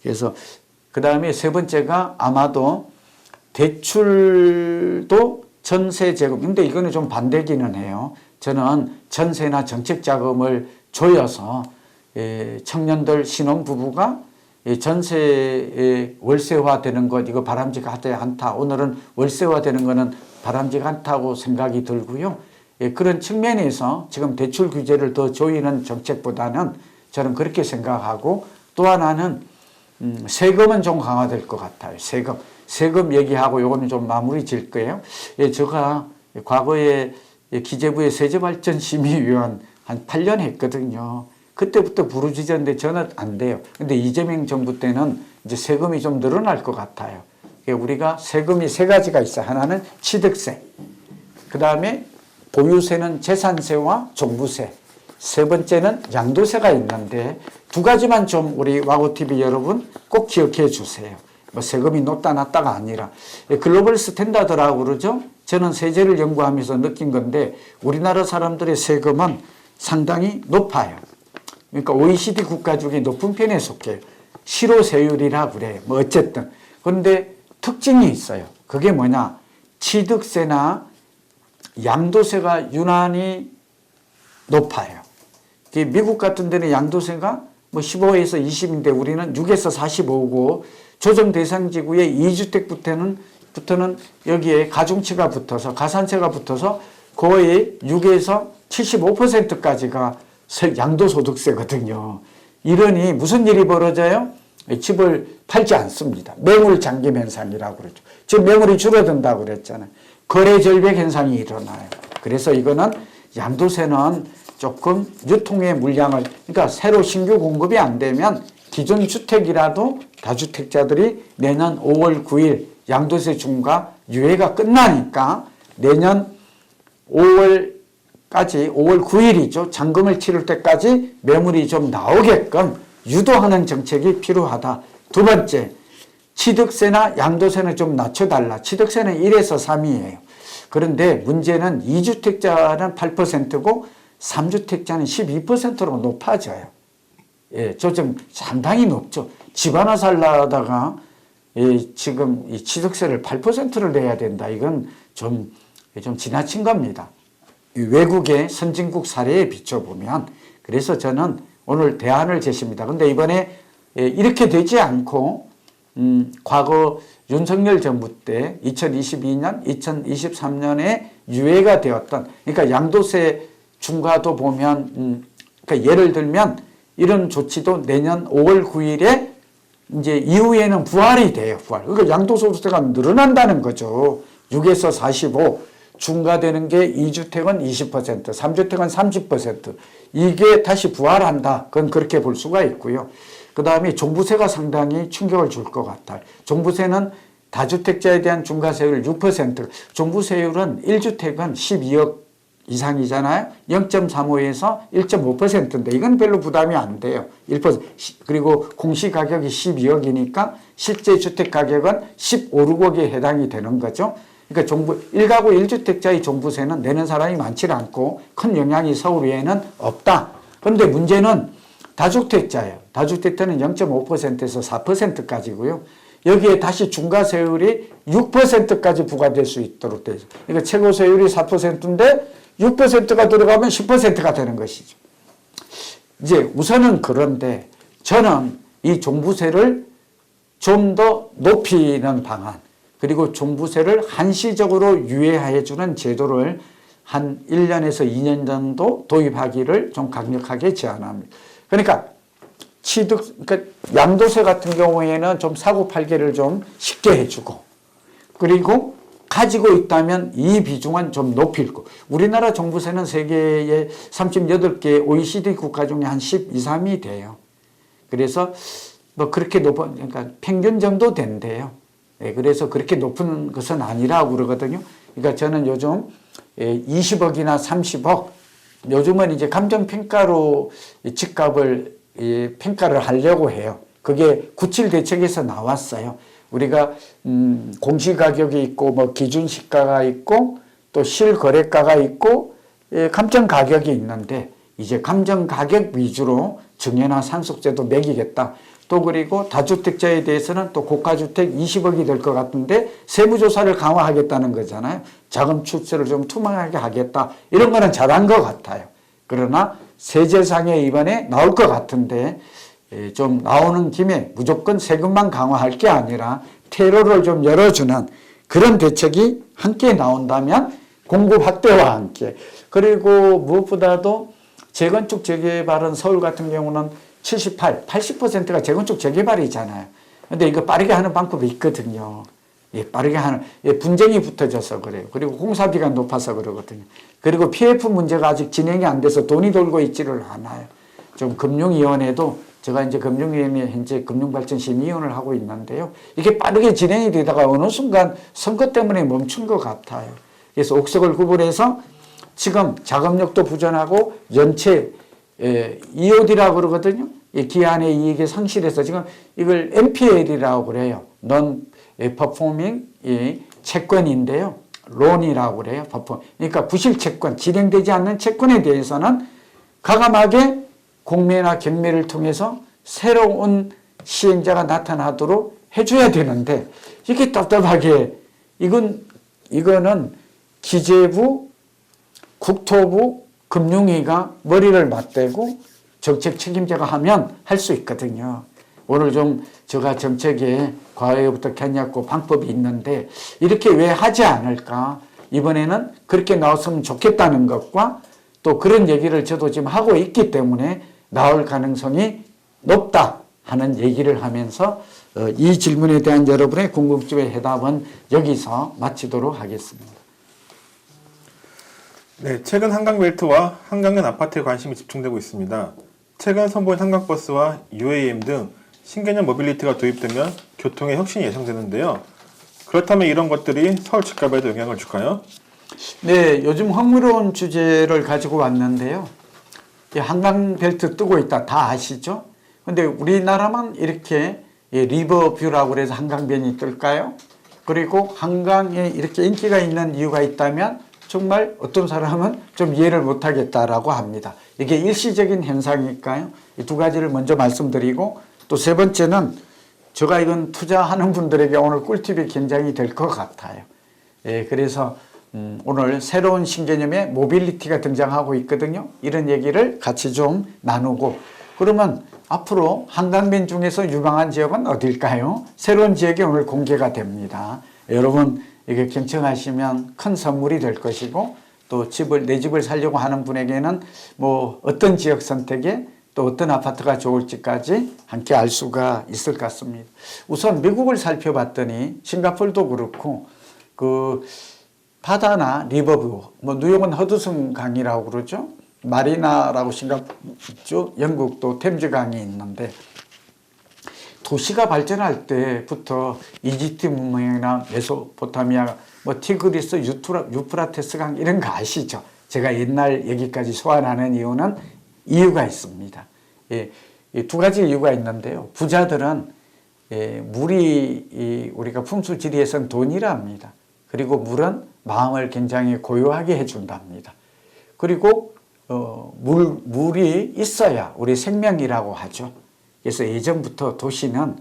그래서 그 다음에 세 번째가 아마도 대출도 전세 제공. 근데 이거는 좀 반대기는 해요. 저는 전세나 정책 자금을 조여서 청년들 신혼부부가 전세 월세화 되는 것 이거 바람직하지 않다. 오늘은 월세화 되는 거는 바람직하지 않다고 생각이 들고요. 그런 측면에서 지금 대출 규제를 더 조이는 정책보다는 저는 그렇게 생각하고 또 하나는 세금은 좀 강화될 것 같아요. 세금 얘기하고 요거는 좀 마무리 질 거예요. 제가 과거에 기재부의 세제발전심의위원 한 8년 했거든요. 그때부터 부르짖었는데 저는 안 돼요. 근데 이재명 정부 때는 이제 세금이 좀 늘어날 것 같아요. 우리가 세금이 세 가지가 있어요. 하나는 취득세, 그 다음에 보유세는 재산세와 종부세, 세 번째는 양도세가 있는데 두 가지만 좀 우리 와우TV 여러분 꼭 기억해 주세요. 뭐 세금이 높다 낮다가 아니라 글로벌 스탠다드라고 그러죠. 저는 세제를 연구하면서 느낀 건데 우리나라 사람들의 세금은 상당히 높아요. 그러니까 OECD 국가 중에 높은 편에 속해요. 실효세율이라 그래요. 뭐 어쨌든. 그런데 특징이 있어요. 그게 뭐냐. 취득세나 양도세가 유난히 높아요. 미국 같은 데는 양도세가 뭐 15에서 20인데 우리는 6에서 45고 조정 대상 지구의 2주택부터는 여기에 가중치가 붙어서 가산세가 붙어서 거의 6에서 75%까지가 양도소득세거든요. 이러니 무슨 일이 벌어져요? 집을 팔지 않습니다. 매물 잠김 현상이라고 그러죠. 지금 매물이 줄어든다고 그랬잖아요. 거래 절벽 현상이 일어나요. 그래서 이거는 양도세는 조금 유통의 물량을 그러니까 새로 신규 공급이 안 되면 기존 주택이라도 다주택자들이 내년 5월 9일 양도세 중과 유예가 끝나니까 내년 5월 9일이죠. 잔금을 치를 때까지 매물이 좀 나오게끔 유도하는 정책이 필요하다. 두 번째, 취득세나 양도세는 좀 낮춰달라. 취득세는 1에서 3이에요. 그런데 문제는 2주택자는 8%고 3주택자는 12%로 높아져요. 조정 상당히 높죠. 집 하나 살려다가 지금 이 취득세를 8%를 내야 된다. 이건 좀 지나친 겁니다. 외국의 선진국 사례에 비춰보면. 그래서 저는 오늘 대안을 제시합니다. 그런데 이번에 이렇게 되지 않고 과거 윤석열 정부 때 2022년, 2023년에 유예가 되었던 그러니까 양도세 중과도 보면 그러니까 예를 들면 이런 조치도 내년 5월 9일에 이제 이후에는 부활이 돼요. 부활. 그러니까 양도소득세가 늘어난다는 거죠. 6에서 45. 중과되는 게 2주택은 20%, 3주택은 30%. 이게 다시 부활한다. 그건 그렇게 볼 수가 있고요. 그 다음에 종부세가 상당히 충격을 줄 것 같아요. 종부세는 다주택자에 대한 중과세율 6%. 종부세율은 1주택은 12억 이상이잖아요. 0.35에서 1.5%인데 이건 별로 부담이 안 돼요. 1%. 그리고 공시가격이 12억이니까 실제 주택가격은 15, 16억에 해당이 되는 거죠. 그러니까 종부 1가구 1주택자의 종부세는 내는 사람이 많지 않고 큰 영향이 서울 외에는 없다. 그런데 문제는 다주택자예요. 다주택자는 0.5%에서 4%까지고요. 여기에 다시 중과세율이 6%까지 부과될 수 있도록 되어 있어요. 그러니까 최고세율이 4%인데 6%가 들어가면 10%가 되는 것이죠. 이제 우선은 그런데 저는 이 종부세를 좀 더 높이는 방안, 그리고 종부세를 한시적으로 유예해 주는 제도를 한 1년에서 2년 정도 도입하기를 좀 강력하게 제안합니다. 그러니까 그러니까 양도세 같은 경우에는 좀 사고 팔기를 좀 쉽게 해주고, 그리고 가지고 있다면 이 비중은 좀 높이고, 우리나라 종부세는 세계의 38개 OECD 국가 중에 한 12, 3이 돼요. 그래서 뭐 그렇게 높은, 그러니까 평균 정도 된대요. 예, 그래서 그렇게 높은 것은 아니라고 그러거든요. 그러니까 저는 요즘 20억이나 30억, 요즘은 이제 감정평가로 집값을 평가를 하려고 해요. 그게 97 대책에서 나왔어요. 우리가 공시가격이 있고 뭐 기준시가가 있고 또 실거래가가 있고 감정가격이 있는데, 이제 감정가격 위주로 증여나 상속세도 매기겠다. 또 그리고 다주택자에 대해서는 또 고가주택 20억이 될 것 같은데 세무조사를 강화하겠다는 거잖아요. 자금 출세를 좀 투명하게 하겠다. 이런 거는 잘한 것 같아요. 그러나 세제상에 이번에 나올 것 같은데 좀 나오는 김에 무조건 세금만 강화할 게 아니라 퇴로를 좀 열어주는 그런 대책이 함께 나온다면 공급 확대와 함께, 그리고 무엇보다도 재건축 재개발은 서울 같은 경우는 78, 80%가 재건축 재개발이잖아요. 근데 이거 빠르게 하는 방법이 있거든요. 예, 빠르게 하는, 분쟁이 붙어져서 그래요. 그리고 공사비가 높아서 그러거든요. 그리고 PF 문제가 아직 진행이 안 돼서 돈이 돌고 있지를 않아요. 좀 금융위원회도, 제가 이제 금융위원회 현재 금융발전심의위원을 하고 있는데요. 이게 빠르게 진행이 되다가 어느 순간 선거 때문에 멈춘 것 같아요. 그래서 옥석을 구분해서 지금 자금력도 부족하고 연체, EOD라고 그러거든요. 이 기한의 이익의 상실에서 지금 이걸 NPL이라고 그래요. Non Performing 채권인데요. 론이라고 그래요. 그러니까 부실 채권, 진행되지 않는 채권에 대해서는 과감하게 공매나 경매를 통해서 새로운 시행자가 나타나도록 해줘야 되는데, 이게 답답하게 이거는 기재부, 국토부, 금융위가 머리를 맞대고 정책 책임자가 하면 할 수 있거든요. 오늘 좀 제가 정책에 과거에 어떻게 했냐고 방법이 있는데 이렇게 왜 하지 않을까? 이번에는 그렇게 나왔으면 좋겠다는 것과 또 그런 얘기를 저도 지금 하고 있기 때문에 나올 가능성이 높다 하는 얘기를 하면서 이 질문에 대한 여러분의 궁금증의 해답은 여기서 마치도록 하겠습니다. 네, 최근 한강벨트와 한강연 아파트에 관심이 집중되고 있습니다. 최근 선보인 한강버스와 UAM 등 신개념 모빌리티가 도입되면 교통의 혁신이 예상되는데요. 그렇다면 이런 것들이 서울 집값에도 영향을 줄까요? 네, 요즘 흥미로운 주제를 가지고 왔는데요. 한강벨트 뜨고 있다 다 아시죠? 근데 우리나라만 이렇게 리버뷰라고 해서 한강변이 뜰까요? 그리고 한강에 이렇게 인기가 있는 이유가 있다면 정말 어떤 사람은 좀 이해를 못하겠다라고 합니다. 이게 일시적인 현상일까요? 이 두 가지를 먼저 말씀드리고, 또 세 번째는 제가 이건 투자하는 분들에게 오늘 꿀팁이 굉장히 될 것 같아요. 그래서 오늘 새로운 신개념의 모빌리티가 등장하고 있거든요. 이런 얘기를 같이 좀 나누고, 그러면 앞으로 한강변 중에서 유망한 지역은 어딜까요? 새로운 지역이 오늘 공개가 됩니다. 여러분 이게 경청하시면 큰 선물이 될 것이고, 또 내 집을 살려고 하는 분에게는 뭐 어떤 지역 선택에 또 어떤 아파트가 좋을지까지 함께 알 수가 있을 것 같습니다. 우선 미국을 살펴봤더니 싱가포르도 그렇고 그 바다나 리버뷰, 뭐 뉴욕은 허드슨 강이라고 그러죠. 마리나라고 싱가포르 있죠. 영국도 템즈 강이 있는데, 도시가 발전할 때부터 이집트 문명이나 메소포타미아, 뭐 티그리스, 유프라테스 강 이런 거 아시죠? 제가 옛날 얘기까지 소환하는 이유는 이유가 있습니다. 두 가지 이유가 있는데요. 부자들은 물이 우리가 품수지리에서는 돈이랍니다. 그리고 물은 마음을 굉장히 고요하게 해준답니다. 그리고 물이 있어야 우리 생명이라고 하죠. 그래서 예전부터 도시는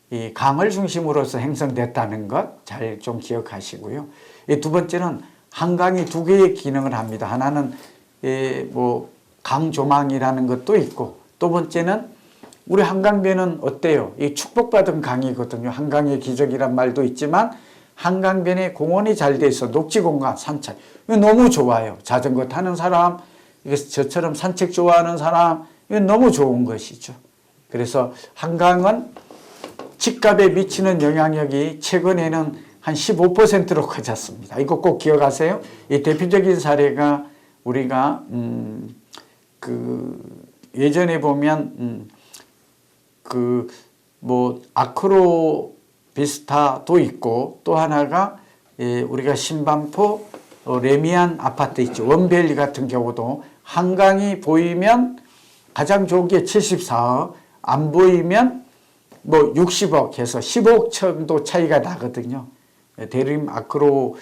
이 강을 중심으로서 형성됐다는 것 잘 좀 기억하시고요. 이 두 번째는 한강이 두 개의 기능을 합니다. 하나는 뭐 강조망이라는 것도 있고, 또 번째는 우리 한강변은 어때요? 이 축복받은 강이거든요. 한강의 기적이란 말도 있지만 한강변에 공원이 잘 돼 있어. 녹지공간, 산책. 이거 너무 좋아요. 자전거 타는 사람, 저처럼 산책 좋아하는 사람, 이건 너무 좋은 것이죠. 그래서 한강은 집값에 미치는 영향력이 최근에는 한 15%로 커졌습니다. 이거 꼭 기억하세요. 이 대표적인 사례가 우리가 예전에 보면 뭐 아크로 비스타도 있고, 또 하나가 우리가 신반포 레미안 아파트 있죠. 원벨리 같은 경우도 한강이 보이면 가장 좋은 게 74억, 안 보이면 뭐 60억 해서 15억 정도 차이가 나거든요. 대림 아크로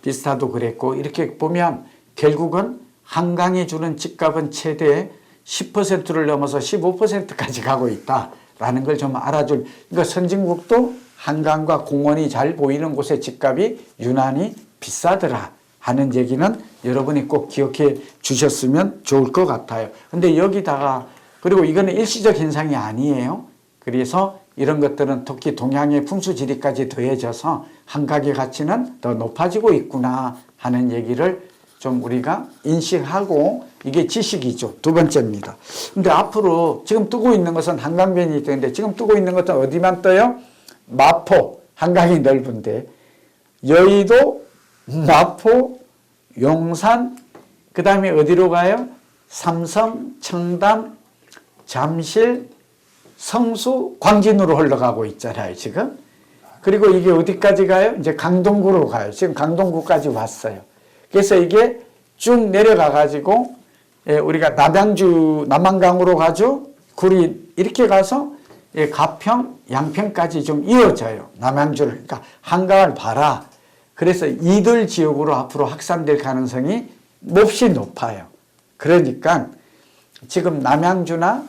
비스타도 그랬고, 이렇게 보면 결국은 한강이 주는 집값은 최대 10%를 넘어서 15%까지 가고 있다라는 걸 좀 알아줄, 그러니까 선진국도 한강과 공원이 잘 보이는 곳의 집값이 유난히 비싸더라 하는 얘기는 여러분이 꼭 기억해 주셨으면 좋을 것 같아요. 근데 여기다가, 그리고 이거는 일시적 현상이 아니에요. 그래서 이런 것들은 특히 동양의 풍수지리까지 더해져서 한강의 가치는 더 높아지고 있구나 하는 얘기를 좀 우리가 인식하고, 이게 지식이죠. 두 번째입니다. 근데 앞으로 지금 뜨고 있는 것은 한강변이 뜨는데, 지금 뜨고 있는 것은 어디만 떠요? 마포, 한강이 넓은데, 여의도, 마포, 용산, 그 다음에 어디로 가요? 삼성, 청담, 잠실, 성수, 광진으로 흘러가고 있잖아요, 지금. 그리고 이게 어디까지 가요? 이제 강동구로 가요. 지금 강동구까지 왔어요. 그래서 이게 쭉 내려가가지고, 우리가 남한강으로 가죠? 굴이 이렇게 가서 가평, 양평까지 좀 이어져요. 남양주를. 그러니까 한강을 봐라. 그래서 이들 지역으로 앞으로 확산될 가능성이 몹시 높아요. 그러니까 지금 남양주나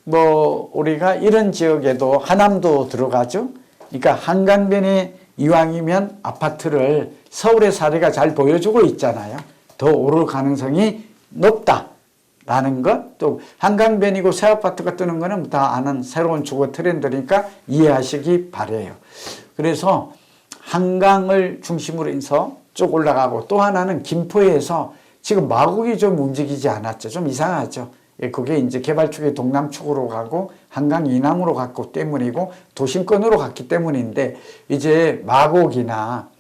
뭐 우리가 이런 지역에도 하남도 들어가죠. 그러니까 한강변에 이왕이면 아파트를 서울의 사례가 잘 보여주고 있잖아요. 더 오를 가능성이 높다라는 것, 또 한강변이고 새 아파트가 뜨는 거는 다 아는 새로운 주거 트렌드니까 이해하시기 바래요. 그래서 한강을 중심으로 해서 쭉 올라가고, 또 하나는 김포에서 지금 마곡이 좀 움직이지 않았죠. 좀 이상하죠. 그게 이제 개발축이 동남축으로 가고 한강 이남으로 갔기 때문이고 도심권으로 갔기 때문인데, 이제 마곡이나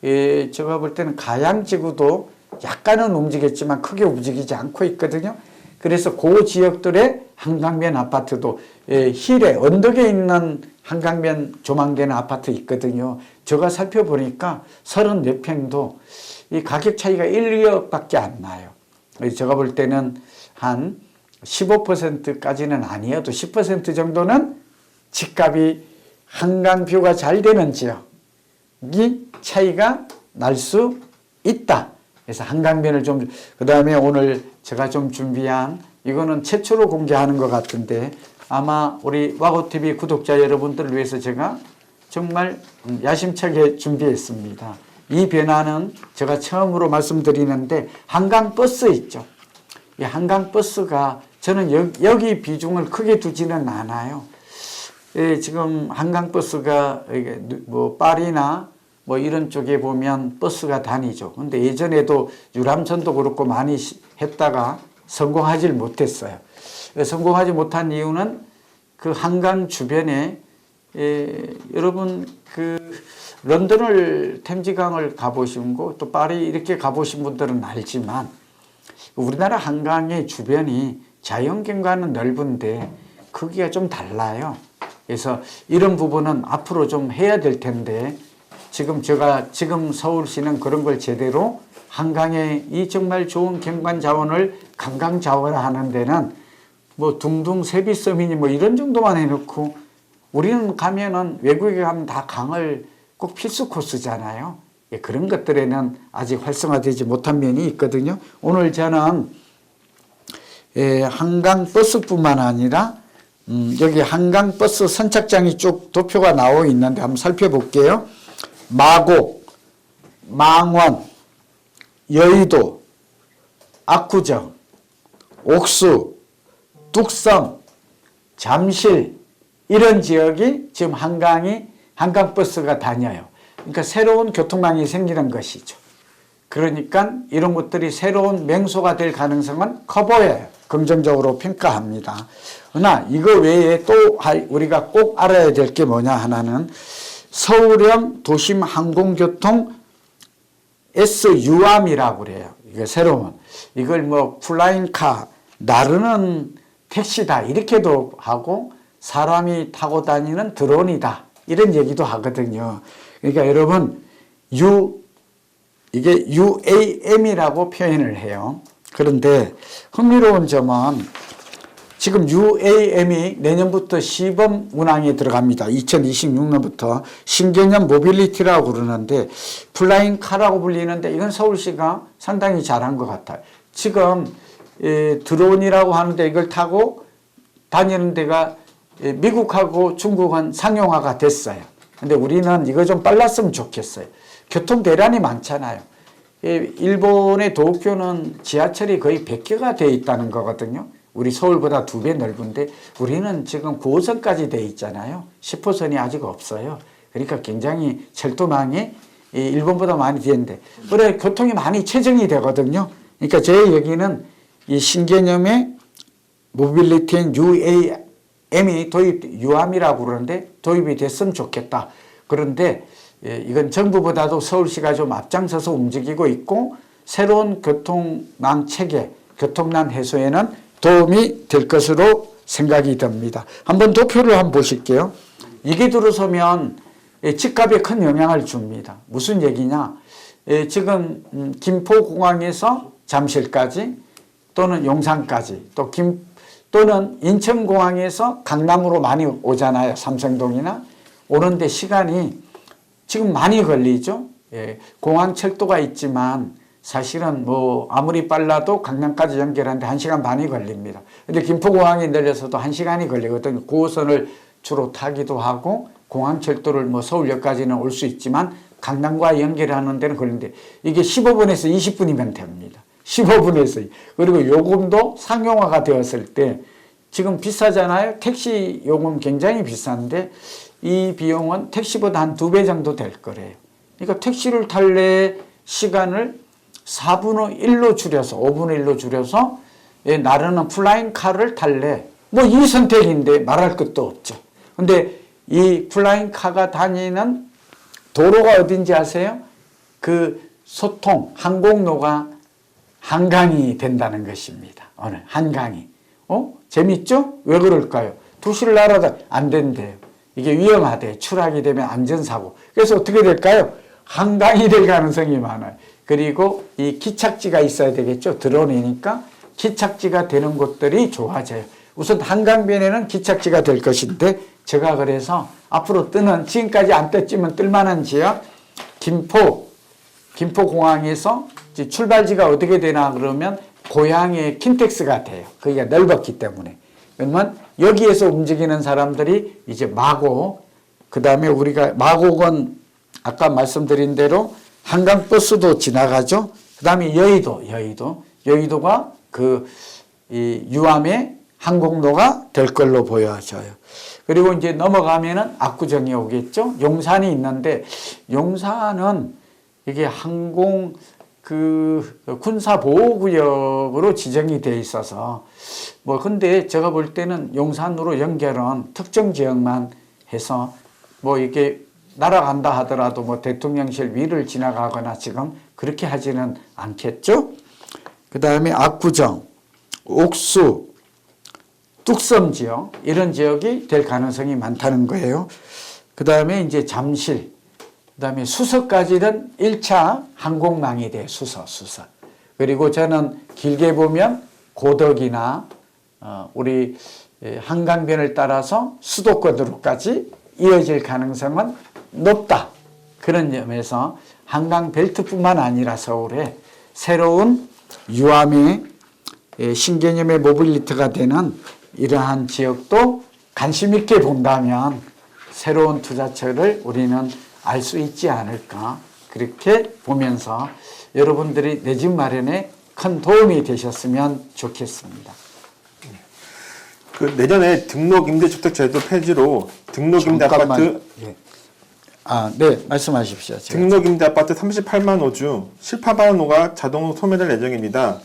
제가 볼 때는 가양지구도 약간은 움직였지만 크게 움직이지 않고 있거든요. 그래서 그 지역들의 한강변 아파트도 힐에 언덕에 있는 한강변 조망되는 아파트 있거든요. 제가 살펴보니까 34평도 이 가격 차이가 1, 2억밖에 안 나요. 제가 볼 때는 한 15%까지는 아니어도 10% 정도는 집값이 한강뷰가 잘 되는 지역이 차이가 날 수 있다. 그래서 한강변을 좀, 그 다음에 오늘 제가 좀 준비한, 이거는 최초로 공개하는 것 같은데 아마 우리 와고TV 구독자 여러분들을 위해서 제가 정말 야심차게 준비했습니다. 이 변화는 제가 처음으로 말씀드리는데, 한강버스 있죠. 이 한강버스가 저는 여기 비중을 크게 두지는 않아요. 지금 한강버스가 뭐 파리나 뭐 이런 쪽에 보면 버스가 다니죠. 근데 예전에도 유람선도 그렇고 많이 했다가 성공하지 못했어요. 성공하지 못한 이유는 그 한강 주변에 여러분 런던을 템지강을 가보신 거, 또 파리 이렇게 가보신 분들은 알지만 우리나라 한강의 주변이 자연경관은 넓은데 크기가 좀 달라요. 그래서 이런 부분은 앞으로 좀 해야 될 텐데, 지금 서울시는 그런 걸 제대로 한강의 이 정말 좋은 경관 자원을 관광 자원화 하는 데는 뭐 둥둥 세비섬이니 뭐 이런 정도만 해놓고, 우리는 가면은 외국에 가면 다 강을 꼭 필수 코스잖아요. 예, 그런 것들에는 아직 활성화되지 못한 면이 있거든요. 오늘 저는 한강버스뿐만 아니라 여기 한강버스 선착장이 쭉 도표가 나오고 있는데 한번 살펴볼게요. 마곡, 망원, 여의도, 압구정, 옥수, 뚝섬, 잠실 이런 지역이 지금 한강버스가 다녀요. 그러니까 새로운 교통망이 생기는 것이죠. 그러니까 이런 것들이 새로운 명소가 될 가능성은 커 보여요. 긍정적으로 평가합니다. 그러나 이거 외에 또 우리가 꼭 알아야 될 게 뭐냐 하나는 서울형 도심 항공교통 SU암이라고 그래요. 이거 새로운. 이걸 뭐 플라잉카, 나르는 택시다 이렇게도 하고 사람이 타고 다니는 드론이다 이런 얘기도 하거든요. 그러니까 여러분 이게 UAM이라고 표현을 해요. 그런데 흥미로운 점은 지금 UAM이 내년부터 시범 운항에 들어갑니다. 2026년부터 신개념 모빌리티라고 그러는데 플라잉카라고 불리는데 이건 서울시가 상당히 잘한 것 같아요. 지금 드론이라고 하는데 이걸 타고 다니는 데가 미국하고 중국은 상용화가 됐어요. 근데 우리는 이거 좀 빨랐으면 좋겠어요. 교통 대란이 많잖아요. 일본의 도쿄는 지하철이 거의 100개가 돼 있다는 거거든요. 우리 서울보다 2배 넓은데 우리는 지금 9호선까지 돼 있잖아요. 10호선이 아직 없어요. 그러니까 굉장히 철도망이 일본보다 많이 되는데 그래 교통이 많이 체증이 되거든요. 그러니까 제 얘기는 이 신개념의 모빌리티인 UAM이 유암이라고 그러는데 도입이 됐으면 좋겠다. 그런데 이건 정부보다도 서울시가 좀 앞장서서 움직이고 있고 새로운 교통난 체계, 교통난 해소에는 도움이 될 것으로 생각이 듭니다. 한번 도표를 한번 보실게요. 이게 들어서면 집값에 큰 영향을 줍니다. 무슨 얘기냐? 지금 김포공항에서 잠실까지 또는 용산까지 또는 인천공항에서 강남으로 많이 오잖아요. 삼성동이나 오는데 시간이 지금 많이 걸리죠. 공항 철도가 있지만 사실은 뭐 아무리 빨라도 강남까지 연결하는데 1시간 반이 걸립니다. 근데 김포공항에 내려서도 1시간이 걸리거든요. 9호선을 주로 타기도 하고 공항 철도를 뭐 서울역까지는 올 수 있지만 강남과 연결하는 데는 걸리는데 이게 15분에서 20분이면 됩니다. 15분에서. 그리고 요금도 상용화가 되었을 때 지금 비싸잖아요. 택시 요금 굉장히 비싼데 이 비용은 택시보다 한 2배 정도 될 거래요. 그러니까 택시를 탈래 시간을 4분의 1로 줄여서 5분의 1로 줄여서 나르는 플라잉카를 탈래 뭐 이 선택인데 말할 것도 없죠. 근데 이 플라잉카가 다니는 도로가 어딘지 아세요? 그 소통 항공로가 한강이 된다는 것입니다. 오늘 한강이. 재밌죠? 왜 그럴까요? 도시를 날아다 안 된대요. 이게 위험하대. 추락이 되면 안전사고. 그래서 어떻게 될까요? 한강이 될 가능성이 많아요. 그리고 이 기착지가 있어야 되겠죠. 드론이니까 기착지가 되는 곳들이 좋아져요. 우선 한강변에는 기착지가 될 것인데 제가 그래서 앞으로 뜨는 지금까지 안 떴지만 뜰만한 지역 김포공항에서 출발지가 어떻게 되나 그러면 고향의 킨텍스가 돼요. 거기가 넓었기 때문에. 그러면 여기에서 움직이는 사람들이 이제 마곡, 그 다음에 우리가 마곡은 아까 말씀드린 대로 한강버스도 지나가죠. 그 다음에 여의도가 이 유암의 항공로가 될 걸로 보여져요. 그리고 이제 넘어가면은 압구정이 오겠죠. 용산이 있는데 용산은 이게 군사보호구역으로 지정이 돼 있어서 뭐 근데 제가 볼 때는 용산으로 연결은 특정 지역만 해서 뭐 이게 날아간다 하더라도 뭐 대통령실 위를 지나가거나 지금 그렇게 하지는 않겠죠. 그 다음에 압구정, 옥수, 뚝섬 지역 이런 지역이 될 가능성이 많다는 거예요. 그 다음에 이제 잠실, 그 다음에 수서까지는 1차 항공망이 돼요. 수서. 그리고 저는 길게 보면 고덕이나 우리 한강변을 따라서 수도권으로까지 이어질 가능성은 높다. 그런 점에서 한강 벨트뿐만 아니라 서울에 새로운 유암의 신개념의 모빌리티가 되는 이러한 지역도 관심 있게 본다면 새로운 투자처를 우리는 알 수 있지 않을까, 그렇게 보면서 여러분들이 내 집 마련에 큰 도움이 되셨으면 좋겠습니다. 그 내년에 등록임대주택제도 폐지로 등록임대아파트 예. 네, 말씀하십시오. 제가. 등록임대아파트 38만 호 중 18만 호가 자동 소멸될 예정입니다.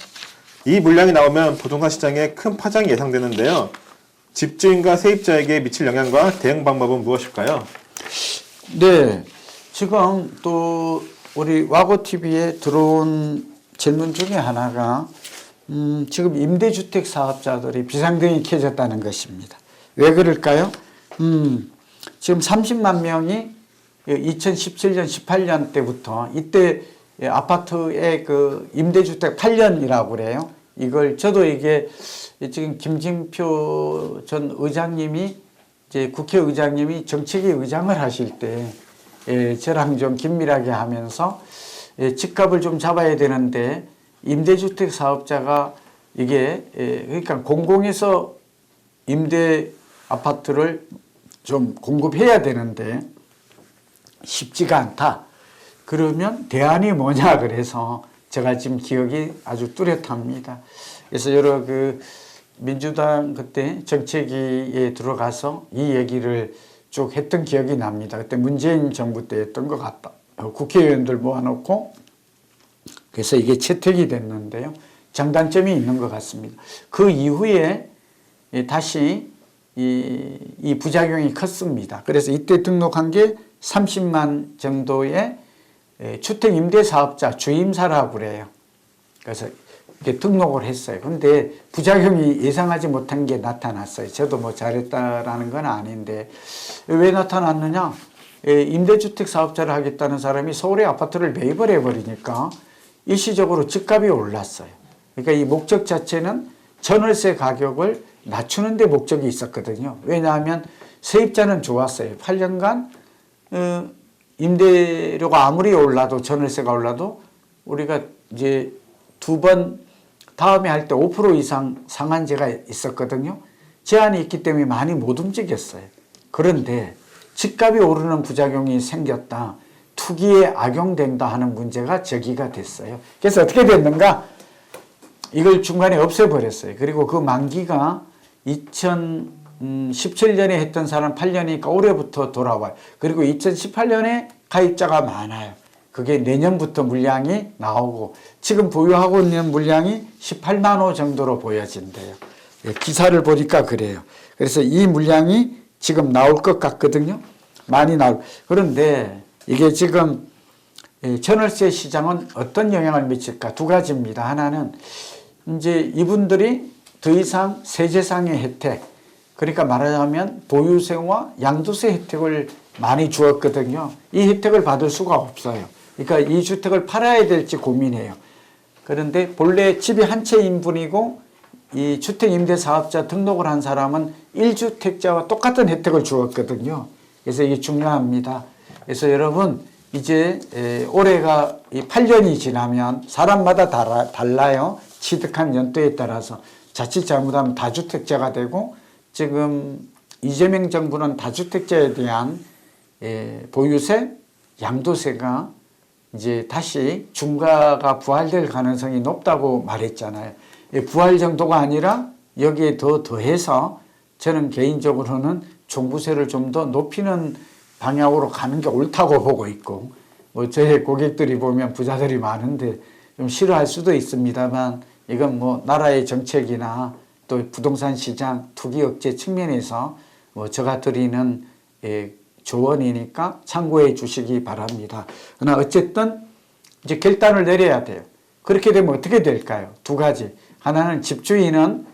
이 물량이 나오면 부동산 시장에 큰 파장이 예상되는데요. 집주인과 세입자에게 미칠 영향과 대응 방법은 무엇일까요? 네, 지금 또 우리 와고TV에 들어온 질문 중에 하나가 지금 임대주택 사업자들이 비상등이 켜졌다는 것입니다. 왜 그럴까요? 지금 30만 명이 2017년, 18년 때부터 이때 아파트의 그 임대주택 8년이라고 그래요. 이걸 저도 이게 지금 김진표 전 의장님이 이제 국회의장님이 정책위 의장을 하실 때 저랑 좀 긴밀하게 하면서 집값을 좀 잡아야 되는데 임대주택 사업자가 이게 그러니까 공공에서 임대 아파트를 좀 공급해야 되는데 쉽지가 않다. 그러면 대안이 뭐냐 그래서 제가 지금 기억이 아주 뚜렷합니다. 그래서 여러 그 민주당 그때 정책위에 들어가서 이 얘기를 쭉 했던 기억이 납니다. 그때 문재인 정부 때 했던 것 같다. 국회의원들 모아놓고 그래서 이게 채택이 됐는데요. 장단점이 있는 것 같습니다. 그 이후에 다시 이 부작용이 컸습니다. 그래서 이때 등록한 게 30만 정도의 주택 임대 사업자 주임사라고 그래요. 그래서 이렇게 등록을 했어요. 근데 부작용이 예상하지 못한 게 나타났어요. 저도 뭐 잘했다라는 건 아닌데 왜 나타났느냐? 임대주택 사업자를 하겠다는 사람이 서울에 아파트를 매입을 해버리니까 일시적으로 집값이 올랐어요. 그러니까 이 목적 자체는 전월세 가격을 낮추는 데 목적이 있었거든요. 왜냐하면 세입자는 좋았어요. 8년간 임대료가 아무리 올라도 전월세가 올라도 우리가 이제 두 번 다음에 할 때 5% 이상 상한제가 있었거든요. 제한이 있기 때문에 많이 못 움직였어요. 그런데 집값이 오르는 부작용이 생겼다. 투기에 악용된다 하는 문제가 제기가 됐어요. 그래서 어떻게 됐는가? 이걸 중간에 없애버렸어요. 그리고 그 만기가 2017년에 했던 사람 8년이니까 올해부터 돌아와요. 그리고 2018년에 가입자가 많아요. 그게 내년부터 물량이 나오고 지금 보유하고 있는 물량이 18만 호 정도로 보여진대요. 기사를 보니까 그래요. 그래서 이 물량이 지금 나올 것 같거든요. 많이 나올. 그런데 이게 지금 전월세 시장은 어떤 영향을 미칠까? 두 가지입니다. 하나는 이제 이분들이 더 이상 세제상의 혜택, 그러니까 말하자면 보유세와 양도세 혜택을 많이 주었거든요. 이 혜택을 받을 수가 없어요. 그러니까 이 주택을 팔아야 될지 고민해요. 그런데 본래 집이 한 채인 분이고 이 주택임대사업자 등록을 한 사람은 1주택자와 똑같은 혜택을 주었거든요. 그래서 이게 중요합니다. 그래서 여러분 이제 올해가 8년이 지나면 사람마다 달라요. 취득한 연도에 따라서 자칫 잘못하면 다주택자가 되고 지금 이재명 정부는 다주택자에 대한 보유세, 양도세가 이제 다시 중과가 부활될 가능성이 높다고 말했잖아요. 부활 정도가 아니라 여기에 더해서 저는 개인적으로는 종부세를 좀 더 높이는 방향으로 가는 게 옳다고 보고 있고 뭐 저희 고객들이 보면 부자들이 많은데 좀 싫어할 수도 있습니다만 이건 뭐 나라의 정책이나 또 부동산 시장 투기 억제 측면에서 뭐 제가 드리는 조언이니까 참고해 주시기 바랍니다. 그러나 어쨌든 이제 결단을 내려야 돼요. 그렇게 되면 어떻게 될까요? 두 가지. 하나는 집주인은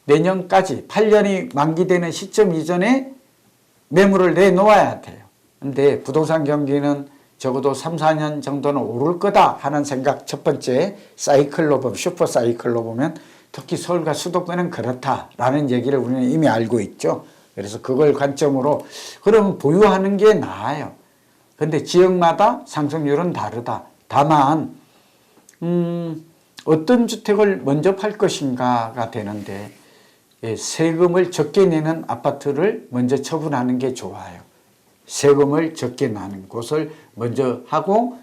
내년까지 8년이 만기되는 시점 이전에 매물을 내놓아야 돼요. 근데 부동산 경기는 적어도 3, 4년 정도는 오를 거다 하는 생각 첫 번째 사이클로 보면 슈퍼 사이클로 보면 특히 서울과 수도권은 그렇다라는 얘기를 우리는 이미 알고 있죠. 그래서 그걸 관점으로 그럼 보유하는 게 나아요. 근데 지역마다 상승률은 다르다. 다만 어떤 주택을 먼저 팔 것인가가 되는데 세금을 적게 내는 아파트를 먼저 처분하는 게 좋아요. 세금을 적게 나는 곳을 먼저 하고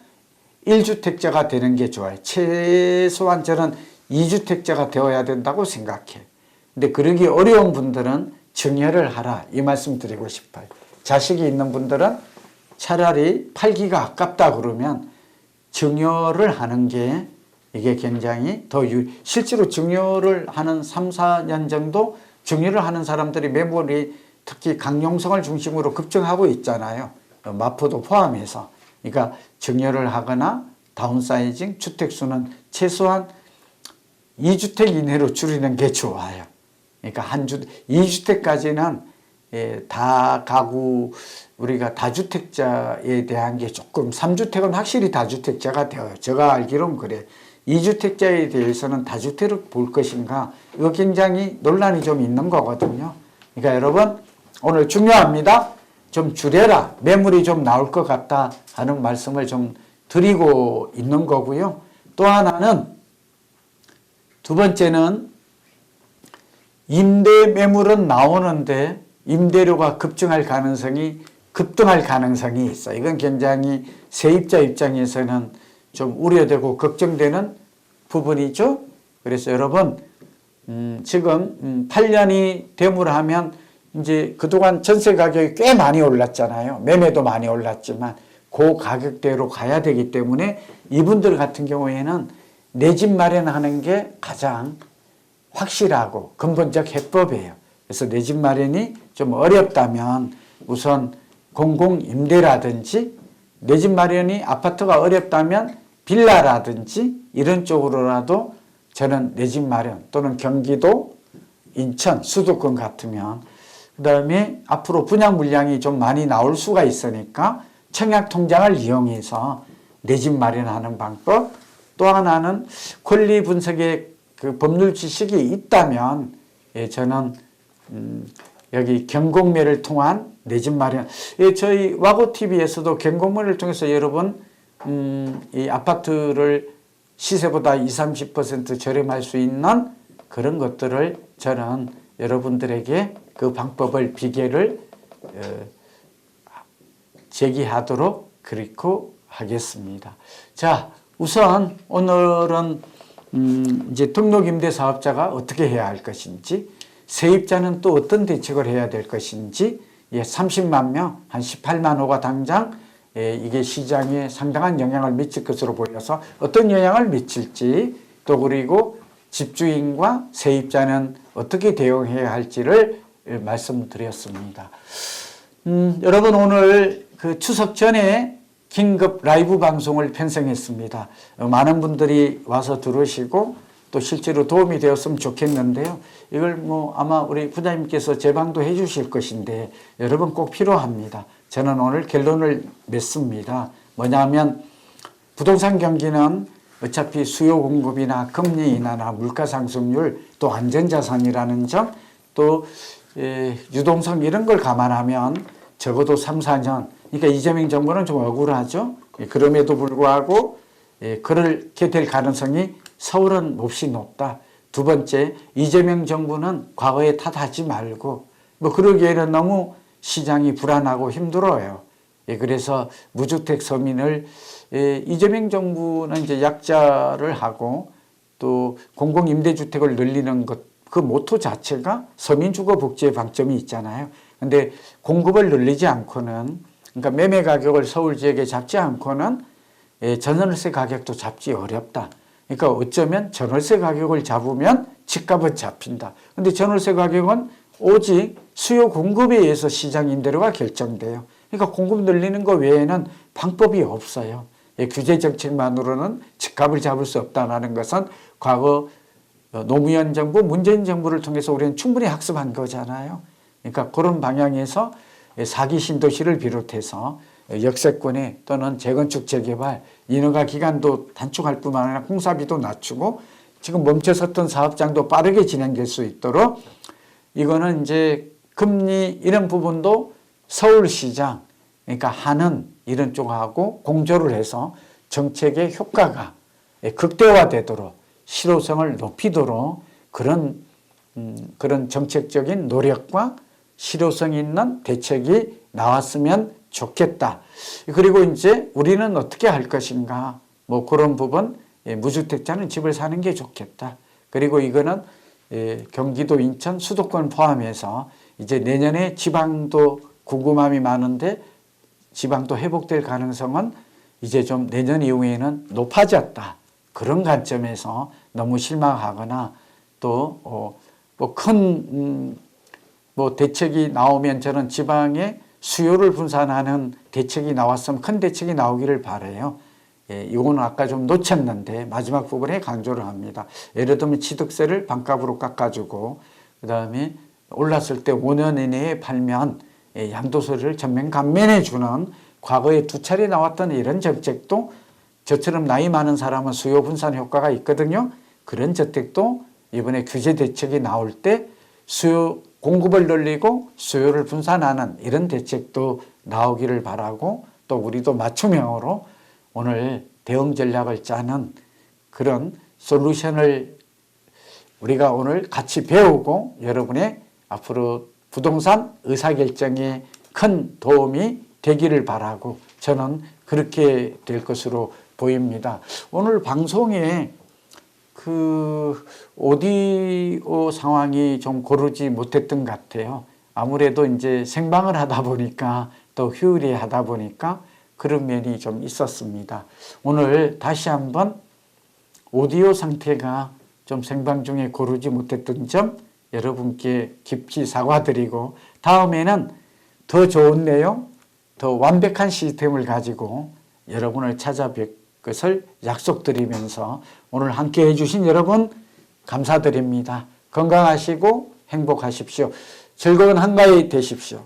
1주택자가 되는 게 좋아요. 최소한 저는 2주택자가 되어야 된다고 생각해. 근데 그러기 어려운 분들은 증여를 하라 이 말씀 드리고 싶어요. 자식이 있는 분들은 차라리 팔기가 아깝다 그러면 증여를 하는 게 이게 굉장히 실제로 증여를 하는 3, 4년 정도 증여를 하는 사람들이 매물이 특히 강용성을 중심으로 급증하고 있잖아요. 마포도 포함해서. 그러니까 증여를 하거나 다운사이징 주택수는 최소한 2주택 이내로 줄이는 게 좋아요. 그러니까 2주택까지는 다 가구 우리가 다주택자에 대한 게 조금 3주택은 확실히 다주택자가 되어요. 제가 알기로는 그래. 2주택자에 대해서는 다주택을 볼 것인가 이거 굉장히 논란이 좀 있는 거거든요. 그러니까 여러분 오늘 중요합니다. 좀 줄여라. 매물이 좀 나올 것 같다 하는 말씀을 좀 드리고 있는 거고요. 또 하나는 두 번째는 임대 매물은 나오는데 임대료가 급등할 가능성이 있어. 이건 굉장히 세입자 입장에서는 좀 우려되고 걱정되는 부분이죠. 그래서 여러분 지금 8년이 되물하면 이제 그동안 전세 가격이 꽤 많이 올랐잖아요. 매매도 많이 올랐지만 그 가격대로 가야 되기 때문에 이분들 같은 경우에는 내 집 마련하는 게 가장 확실하고 근본적 해법이에요. 그래서 내 집 마련이 좀 어렵다면 우선 공공임대라든지 내 집 마련이 아파트가 어렵다면 빌라라든지 이런 쪽으로라도 저는 내 집 마련 또는 경기도, 인천, 수도권 같으면 그 다음에 앞으로 분양 물량이 좀 많이 나올 수가 있으니까 청약통장을 이용해서 내 집 마련하는 방법 또 하나는 권리 분석의 그 법률 지식이 있다면 저는 여기 경공매를 통한 내 집 마련 저희 와고TV에서도 경공매를 통해서 여러분 이 아파트를 시세보다 20, 30% 저렴할 수 있는 그런 것들을 저는 여러분들에게 그 방법을 비결을 제기하도록 그리고 하겠습니다. 자, 우선 오늘은 이제 등록임대사업자가 어떻게 해야 할 것인지 세입자는 또 어떤 대책을 해야 될 것인지 30만 명, 한 18만 호가 당장 이게 시장에 상당한 영향을 미칠 것으로 보여서 어떤 영향을 미칠지 또 그리고 집주인과 세입자는 어떻게 대응해야 할지를 말씀드렸습니다. 여러분 오늘 그 추석 전에 긴급 라이브 방송을 편성했습니다. 많은 분들이 와서 들으시고 또 실제로 도움이 되었으면 좋겠는데요. 이걸 아마 우리 부장님께서 제방도 해 주실 것인데 여러분 꼭 필요합니다. 저는 오늘 결론을 맺습니다. 뭐냐면 부동산 경기는 어차피 수요 공급이나 금리 인하나 물가 상승률 또 안전자산이라는 점 또 유동성 이런 걸 감안하면 적어도 3, 4년 그러니까 이재명 정부는 좀 억울하죠. 그럼에도 불구하고 그렇게 될 가능성이 서울은 몹시 높다. 두 번째 이재명 정부는 과거에 탓하지 말고 그러기에는 너무 시장이 불안하고 힘들어요. 그래서 무주택 서민을 이재명 정부는 이제 약자를 하고 또 공공임대주택을 늘리는 것 그 모토 자체가 서민주거 복지의 방점이 있잖아요. 근데 공급을 늘리지 않고는 그러니까 매매 가격을 서울 지역에 잡지 않고는 전월세 가격도 잡기 어렵다. 그러니까 어쩌면 전월세 가격을 잡으면 집값은 잡힌다. 근데 전월세 가격은 오직 수요 공급에 의해서 시장 임대료가 결정돼요. 그러니까 공급 늘리는 것 외에는 방법이 없어요. 규제 정책만으로는 집값을 잡을 수 없다는 것은 과거 노무현 정부, 문재인 정부를 통해서 우리는 충분히 학습한 거잖아요. 그러니까 그런 방향에서 사기 신도시를 비롯해서 역세권에 또는 재건축 재개발 인허가 기간도 단축할 뿐만 아니라 공사비도 낮추고 지금 멈춰섰던 사업장도 빠르게 진행될 수 있도록 이거는 이제 금리 이런 부분도 서울시장 그러니까 하는 이런 쪽하고 공조를 해서 정책의 효과가 극대화되도록 실효성을 높이도록 그런 정책적인 노력과 실효성 있는 대책이 나왔으면 좋겠다. 그리고 이제 우리는 어떻게 할 것인가? 뭐 그런 부분, 무주택자는 집을 사는 게 좋겠다. 그리고 이거는 경기도, 인천, 수도권 포함해서 이제 내년에 지방도 궁금함이 많은데 지방도 회복될 가능성은 이제 좀 내년 이후에는 높아졌다. 그런 관점에서 너무 실망하거나 또 큰 대책이 나오면 저는 지방에 수요를 분산하는 대책이 나왔으면 큰 대책이 나오기를 바라요. 이거는 아까 좀 놓쳤는데 마지막 부분에 강조를 합니다. 예를 들면 취득세를 반값으로 깎아주고 그다음에 올랐을 때 5년 이내에 팔면 양도소리를 전면 감면해 주는 과거에 2차례 나왔던 이런 정책도 저처럼 나이 많은 사람은 수요 분산 효과가 있거든요. 그런 정책도 이번에 규제 대책이 나올 때 수요 공급을 늘리고 수요를 분산하는 이런 대책도 나오기를 바라고 또 우리도 맞춤형으로 오늘 대응 전략을 짜는 그런 솔루션을 우리가 오늘 같이 배우고 여러분의 앞으로 부동산 의사결정에 큰 도움이 되기를 바라고 저는 그렇게 될 것으로 보입니다. 오늘 방송에 오디오 상황이 좀 고르지 못했던 것 같아요. 아무래도 이제 생방을 하다 보니까 또 휴일에 하다 보니까 그런 면이 좀 있었습니다. 오늘 다시 한번 오디오 상태가 좀 생방 중에 고르지 못했던 점 여러분께 깊이 사과드리고 다음에는 더 좋은 내용, 더 완벽한 시스템을 가지고 여러분을 찾아뵐 것을 약속드리면서 오늘 함께 해주신 여러분 감사드립니다. 건강하시고 행복하십시오. 즐거운 한가위 되십시오.